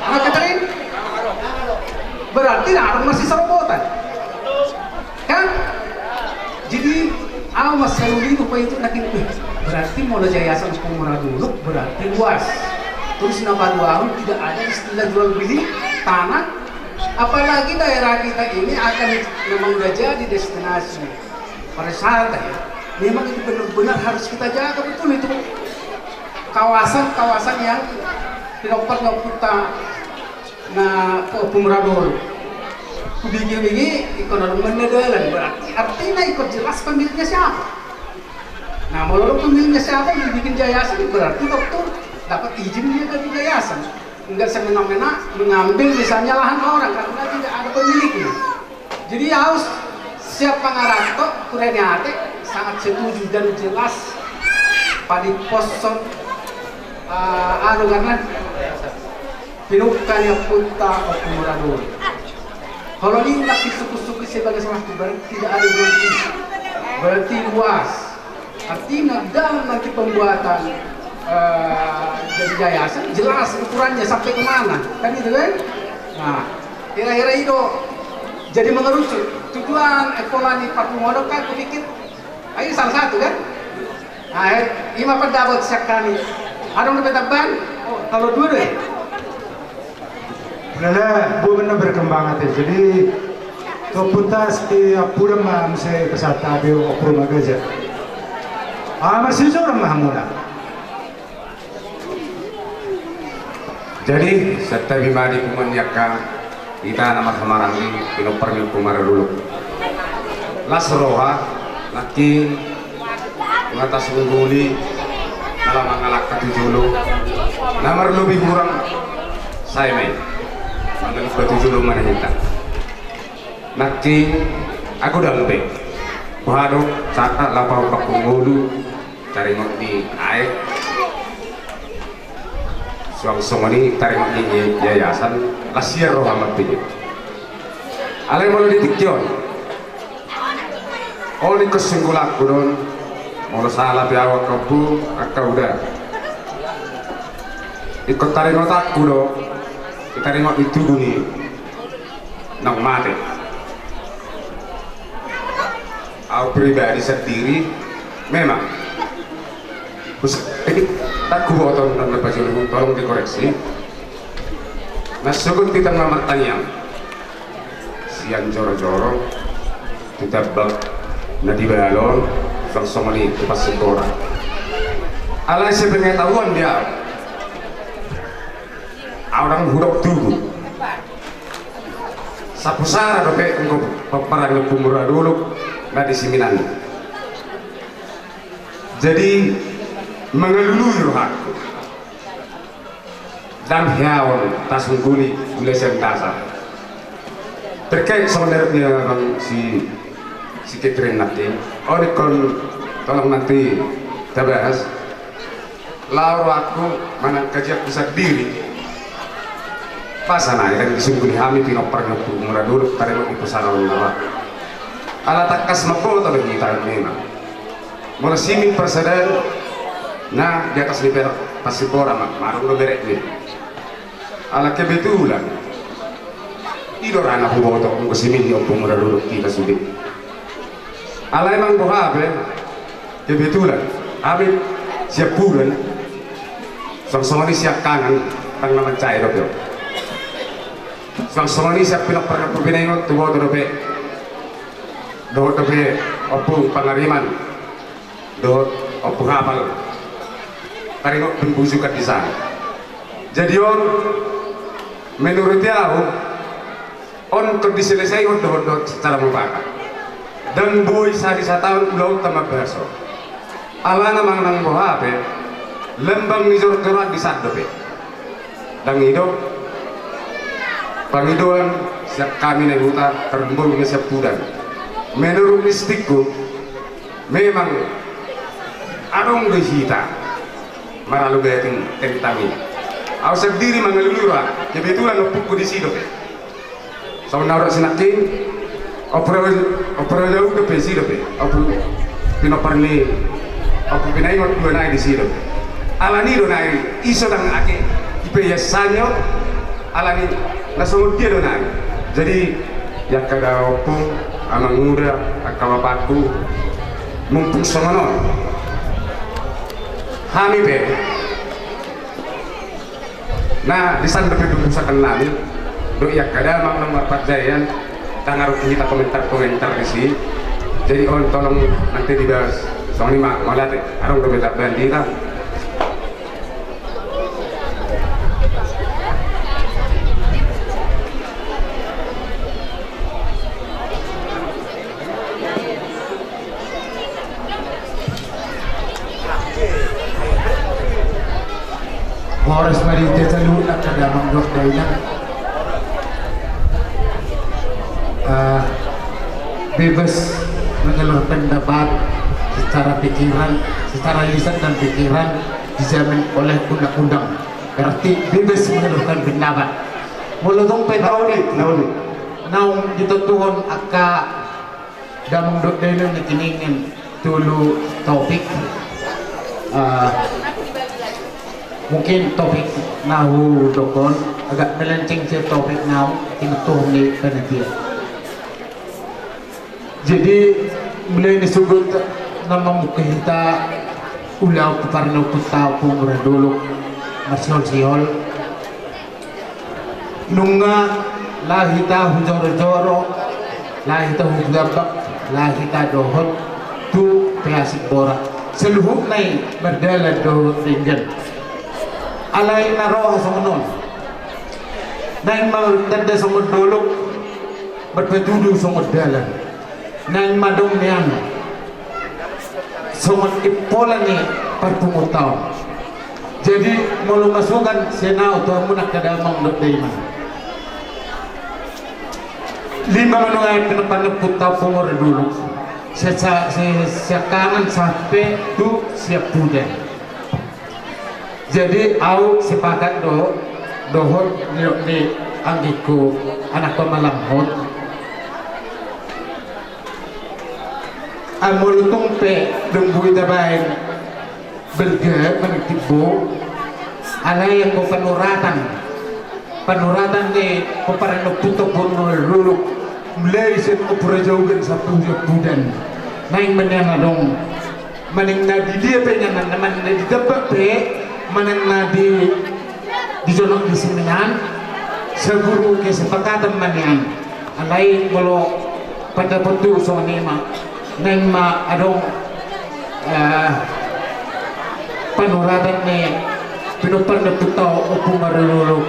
Anak keterin? Berarti harum masih serobotan, kan? Jadi awas selalu itu nakin berarti mau yayasan kumura dulu berarti luas. Terus nomor 2 tidak ada istilah jual beli tanah, apalagi daerah kita ini akan memang udah jadi destinasi pariwisata ya. Memang itu benar-benar harus kita jaga betul itu kawasan-kawasan yang dinopat kita nah Kumura dulu. Kubigi-bigi ekonomi menedalan berarti artinya ikut jelas pemiliknya siapa. Nah kalau pemiliknya siapa yang bikin yayasan berarti dokter dapat izin dia dari yayasan. Enggak semena-mena mengambil misalnya lahan orang karena tidak ada pemiliknya. Jadi harus siap pangarato kureniate sangat setuju dan jelas pada poson karena pinukan yang punta Kumura dulu. Kalau ini nak disuku-suku sebagai salah satu berarti tidak ada berarti luas. Artinya dalam nanti pembuatan jadi yayasan jelas ukurannya sampai kemana kan itu kan. Nah kira-kira itu jadi mengerucut tujuan ekolani Pakumodo kan aku pikir ini salah satu kan. Nah ini apa dapat sekali ada yang lebih taban kalau dua deh Nala benar berkembang aja. Jadi keputas di apura mam se kesata be opro magaja. Masih seorang mahmuna. Jadi serta bima di kumanyaka kita nama samarang di pinopernya kumara dulu. Lasroha laki mengatas mengguli dalam mengalak katujulu. Nomor lebih kurang saya main. Mengenai katujulu mana kita. Naki aku dah lebih. Bahado cakap lapau pakungulu cari di air. Suang-suang ini tarik ini yayasan lasiar roh amat tinggi. Alai malu ditikjon. Oli kesinggulak kudon, malu salah biawak kapu, akau udah. Ikut tarik otak kudo, kita tengok itu bunyi, nak mati. Aku pribadi sendiri, memang. Tak kuat orang lepas jauh, tolong dikoreksi. Nasukun kita ngamar tanya, sian joro-joro, kita bak nadi balon, langsung meli pas sekolah. Alai sepengetahuan dia, orang huruf tubuh. Sapusara dope untuk peperangan Kumura dulu, nadi siminan. Jadi mengelulur aku dan hewan tasung guli gulesen dasar terkait sebenarnya si Catherine nanti kon tolong nanti kita bahas lalu aku mana kajian besar diri pasana yang disungguh kami pinopernya Kumura dulu tadi mau dipesanan nama ala takas mako atau kita memang mulai presiden. Nah, di atas liper pasipor amat marung lo berek ni. Ala kebetulan, idor anak hubo to kung simin di Kumura dulu kita sudah. Ala emang bohabe, kebetulan, abis siap bulan, sang-sang ini siap kanan, tang naman cair do. Sang-sang ini siap pinok pernah pembinengot tuwa do dope, opung pangariman, opung hafal. Tarik pembusukan di sana. Jadi menurut aku untuk diselesaikan untuk secara mufakat dan boy sehari tahun ulau tamak baso ala namang nang bohape lembang nizor kerat di sadope dan hidup pangidoan siap kami naik hutan terembul ngesep pudan menurut listikku memang arong gehita maralu gayatin tentang ini aku sendiri mengelura kebetulan opukku di situ so naruh sinakin opera jauh ke situ aku pinoparni aku pinaingot dua naik di situ alani do naik iso dang ake ipe yasanyo alani langsung dia do naik jadi yang kada opung amang muda akawapakku mumpung somono kami be nah di sana berdukusakan nabi do ya kada mang nomor 4 jayan tangaruh kita komentar di sini jadi on tolong nanti dibahas soalnya malah teh arong do beta bandita Horas marite salud nak kada manggok dayna bebas mengeluarkan pendapat secara pikiran, secara lisan dan pikiran dijamin oleh undang-undang. Berarti bebas mengeluarkan pendapat. Mulutong petaulit, naung ditutuhon aka damang dok dayna nikiningin dulu topik. Mungkin topik nahu dokon agak melenceng si topik nahu tinutuh ni panitia. Jadi mulai disebut nama muka kita ulau keparno puta pun dulu masihol nunga lahita hujoro-joro lahita hujabak lahita dohon tu peasik borak seluruh nai berdala dohon tinggal alay naroh sa munon nang magdanda sa mudulog berpedudu sa mudalan nang madong niyan sa ipolan ni parpumutaw jadi mulu masukan senao to munak kadamang dayman lima manungay pinapanaputaw pumor dulu sa kanan sampai tu siap pudan. Jadi au sepakat dohon ni anggiku anak pemalamhon amul tumpe dungguy tabain berge menitibo alay ko panuratan ni ko parang nagputo bono luluk mulai sen ko purajawgan sa pudan naing manyangadong maning na didia pe nyanan naman na didabak pe manang na di jonok di siminan sa guru kesepakatan man yan alay molo pada petu so nima nang ma adong panuratan ni pinupan na putaw upong marululog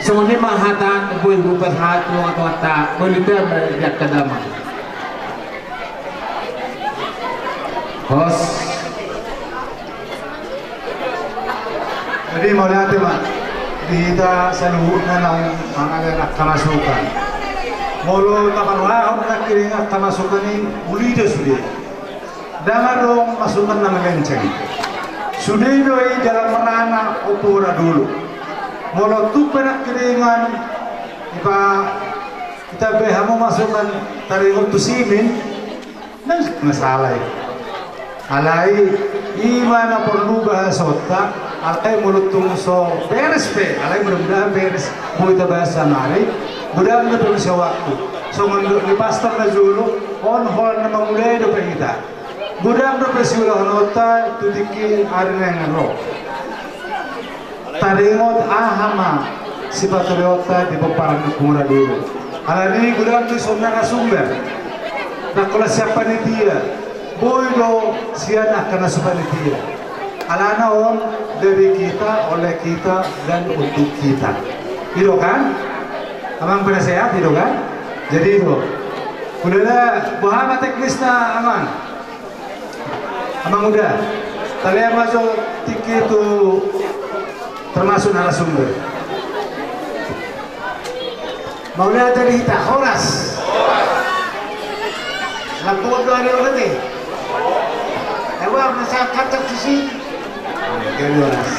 so nima hatan buhay bupat hatu atau ata malita mariyak kadama host. Jadi mau lihat teman, kita seluruh ng mga anak kamasukan. Molo takanwa nak kiringat kamasukan ni uli sudah. Dangan dong masukan na melenceng. Sudah doi dalam merana opura dulu. Molo tu penak kiringan ipa kita behamu masukan taringot tu simin, nang masalah. Alai iman na perlu bahasa otak, alai mulut tungso beres pe, alai mudah-mudahan beres. Kita bahasa nari, mudah-mudahan perlu sewaktu. So manduk di pastor na dulu, on hol na mamulai do kita. Mudah-mudahan persiulah nota tudiki arineng ro. Taringot ahama si patriota di peparan kumura dulu. Alai mudah-mudahan sumber sumber. Nah kalau siapa nih dia? Boylo siya akan supanitia. Alana on dari kita, oleh kita dan untuk kita. Itu kan? Amang penasehat itu kan? Jadi itu. Udah bahama teknisnya amang. Amang udah. Kalian masuk tiki itu termasuk narasumber. Mau lihat dari kita, Horas. Lakukan doa dia berarti. Ewa masa kacak di sini. Horas.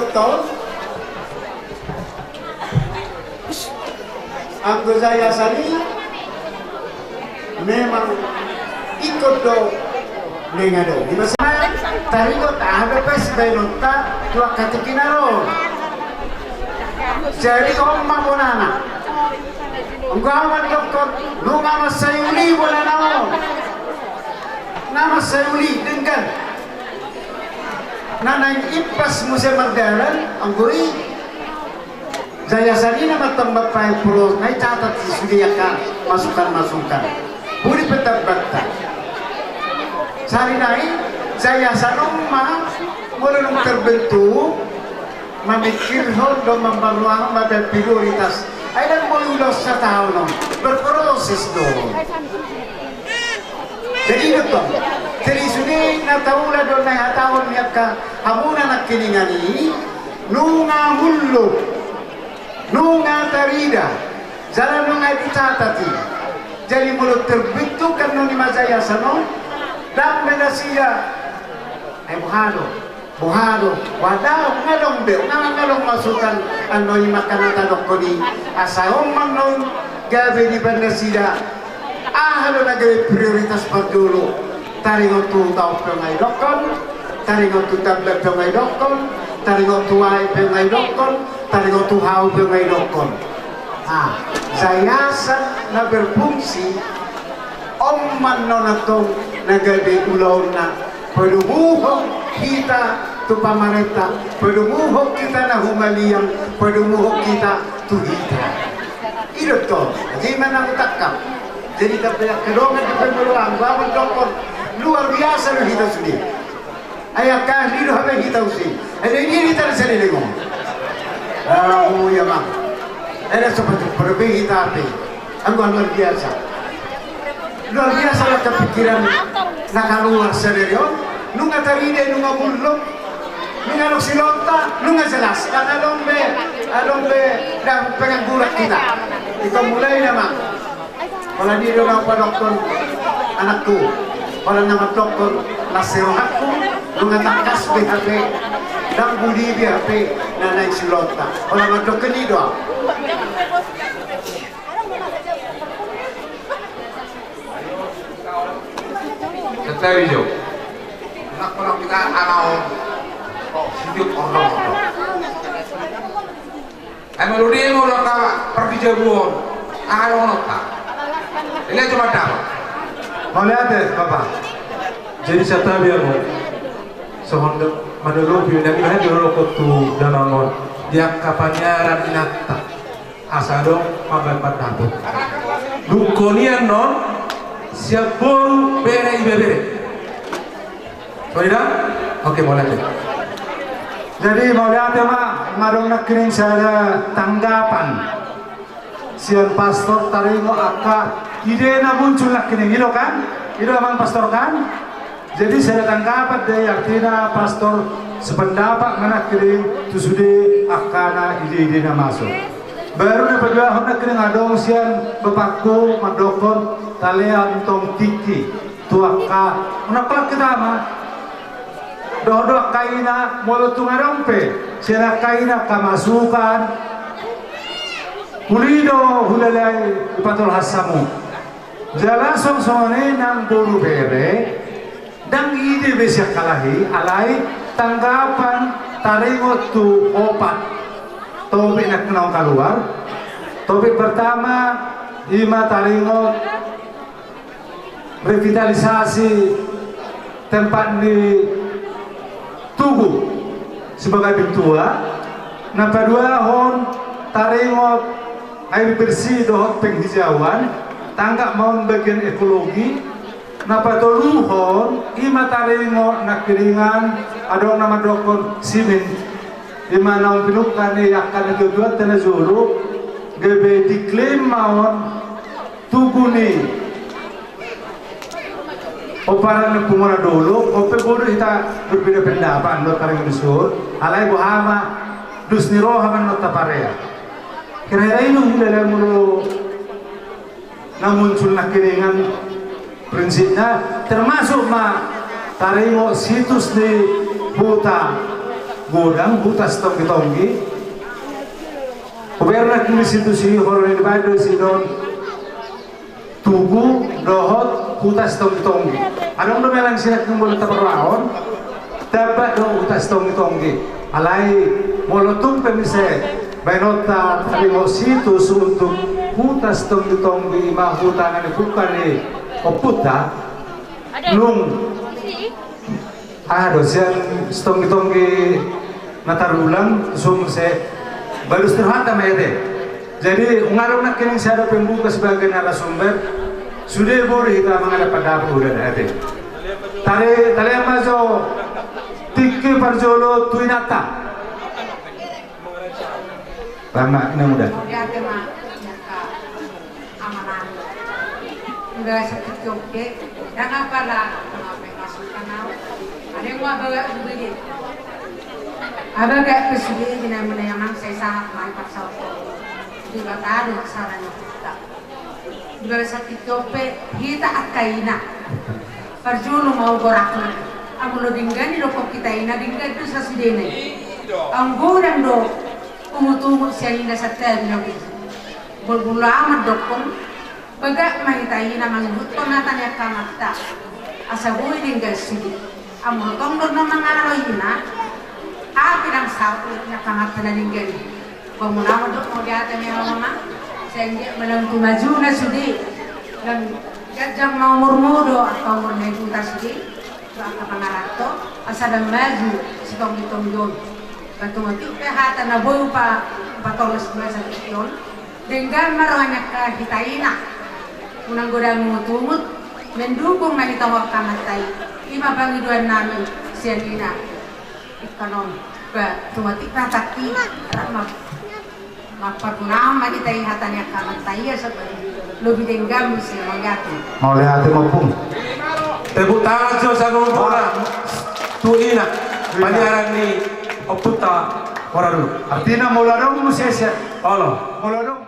Betul. Anggo saya sani memang ikut do nengado. Di masa tari ko ada pes benota tua katikinaro. Jadi kau mabonana. Enggak amat dokter, lu nama sayuli boleh nama sayuli dengan nanay ipas musim mardalan angguri Jaya sani nama tempat paling pulau naik catat disediakan masukan budi petak bakta sari naik Jaya sanoma mulai terbentuk memikir hondo membaruang pada prioritas ada mulai udah setahun berproses dong jadi itu jadi sudah nataulah doon na hatawon niya ka hamuna na kiningani nunga hullo nunga tarida jalan nunga ditatati jadi mulut terbentuk kan nuni mazaya sano dan menasiya buhado wadaw ngalong be ngalong masukan ano yung makanata dokoni asahong manon gabi di bandasida halo na gabi prioritas pagdulo taringot tu tau pengai dokon taringot tu tablet pengai dokon taringot tu ai pengai dokon taringot tu hau pengai dokon zayasan na berfungsi man nonatong nagadi ulaw na padumuhong kita tu pamarenta padumuhong kita na humaliyang padumuhong kita tu hita ito to di man ang utakam jadi kapag kadongan di pemuluang bawan dokon luar biasa lo kita sudi ayah kahli lo habis kita usi ada ini kita sini lego ya mak ada seperti berbeda kita api angguan luar biasa lah kepikiran nakaluar sendirian nunga taride nunga bulog nunga nuksilonta nunga jelas kan alombe dan penganggurat kita mulai naman kalau dia orang dokter anakku kalau nama dokter nasihatku nunga takas BHP dan budi BHP nanay silonta kalau nama dokter ini doang Setelah nak kita anau hidup orang. Melodi yang orang kawa pergi jabuan, orang nota. Ini cuma dah. Mau lihat deh, Bapak. Jadi saya tahu biar mau. Sehingga menurut biar kita dulu waktu danangon dia kapanyaran inata asadong makan pada Lukonian non siap bol bere ibere. Sudah? Oke, mulai deh. Jadi mau lihat ya mak, madong nak kirim saya tanggapan. Sian pastor tarimo aka ide na muncul nak kirim itu kan? Itu emang pastor kan? Jadi saya tanggapan deh artinya pastor sependapat mana kirim tu sudah akana ide-ide na masuk. Baru na pagahon na kirim adong sian bapakku madokon talian tong tiki tuaka unaklak kita mah dodo kaina mulu tungarompe sila kaina kamasukan hulido hulalay ipatul hasamu jalasong sone nang bulu bere dang ide besya kalahi alay tanggapan taringot tu opat topik nak kenal keluar topik pertama ima taringot revitalisasi tempat di Tugu sebagai bintua. Napa dua hon taringot air bersih dohot penghijauan tanggap mau bagian ekologi. Napa tolu hon ima taringot nak keringan ada nama dokon simen imana umpinukan yakan kedua tenazuru gebe diklaim maon tuguni oparan pumura dulu ope bodoh kita berbeda pendapat lo kareng disur alai buhama dusniro haman nota parea kira-kira ini dalam mulu namun sunnah kiringan prinsipnya termasuk tarimo situs di huta godang huta setonggi-tonggi kuberna kini situs si horon di bado si don tugu dohot huta setonggi-tonggi ada udah melang sinak kumpul taparlaon dapat do huta setonggi-tonggi alai molotung pemise bainota tarimo situs untuk huta setonggi-tonggi ma huta ngani bukani oputa lung dosen setonggi-tonggi natarulang sum se baru terhata mede jadi ngarung nak kini saya ada pembuka sebagai narasumber sudah boleh kita menghadap pada udah ada tare mazo tiki parjolo tuinata lama ini mudah udah sakit joke dan apa lah ada yang mau bawa begini ada kayak pesudih di namanya yang saya sangat mantap sauto juga tahu salahnya kita juga sakit joke kita akaina perjulu mau gorakna amulo dinggani lokok kita ina dinggan itu sasidene anggurang do umutumut siya ina sa terno bulbula amat dokon baga mahitaina mangut natan ya kamata asabuy dinggal sidi amo tongdor na mangaro ina apirang sapu na kamata na dinggal pamulaman do mo diata mi mama sengge malang maju na sudi dan jajang mau murmudo atau murne puta sudi baka pangarato asada maju sitong yon batumati hata na boy pa patolos masa yon dengan marwanya kahitaina unang godang mutumut mendukung manitawak kamatay lima bangiduan namin siyanina ikanon ba tumati pataki magpatunang manitay hatanya kamatay sa lobi denggam siya magyati mau lihat maupun tepuk tangan sa ngumpura tuina panyaran ni oputa orang dulu artinya mau ladong manusia Allah mau ladong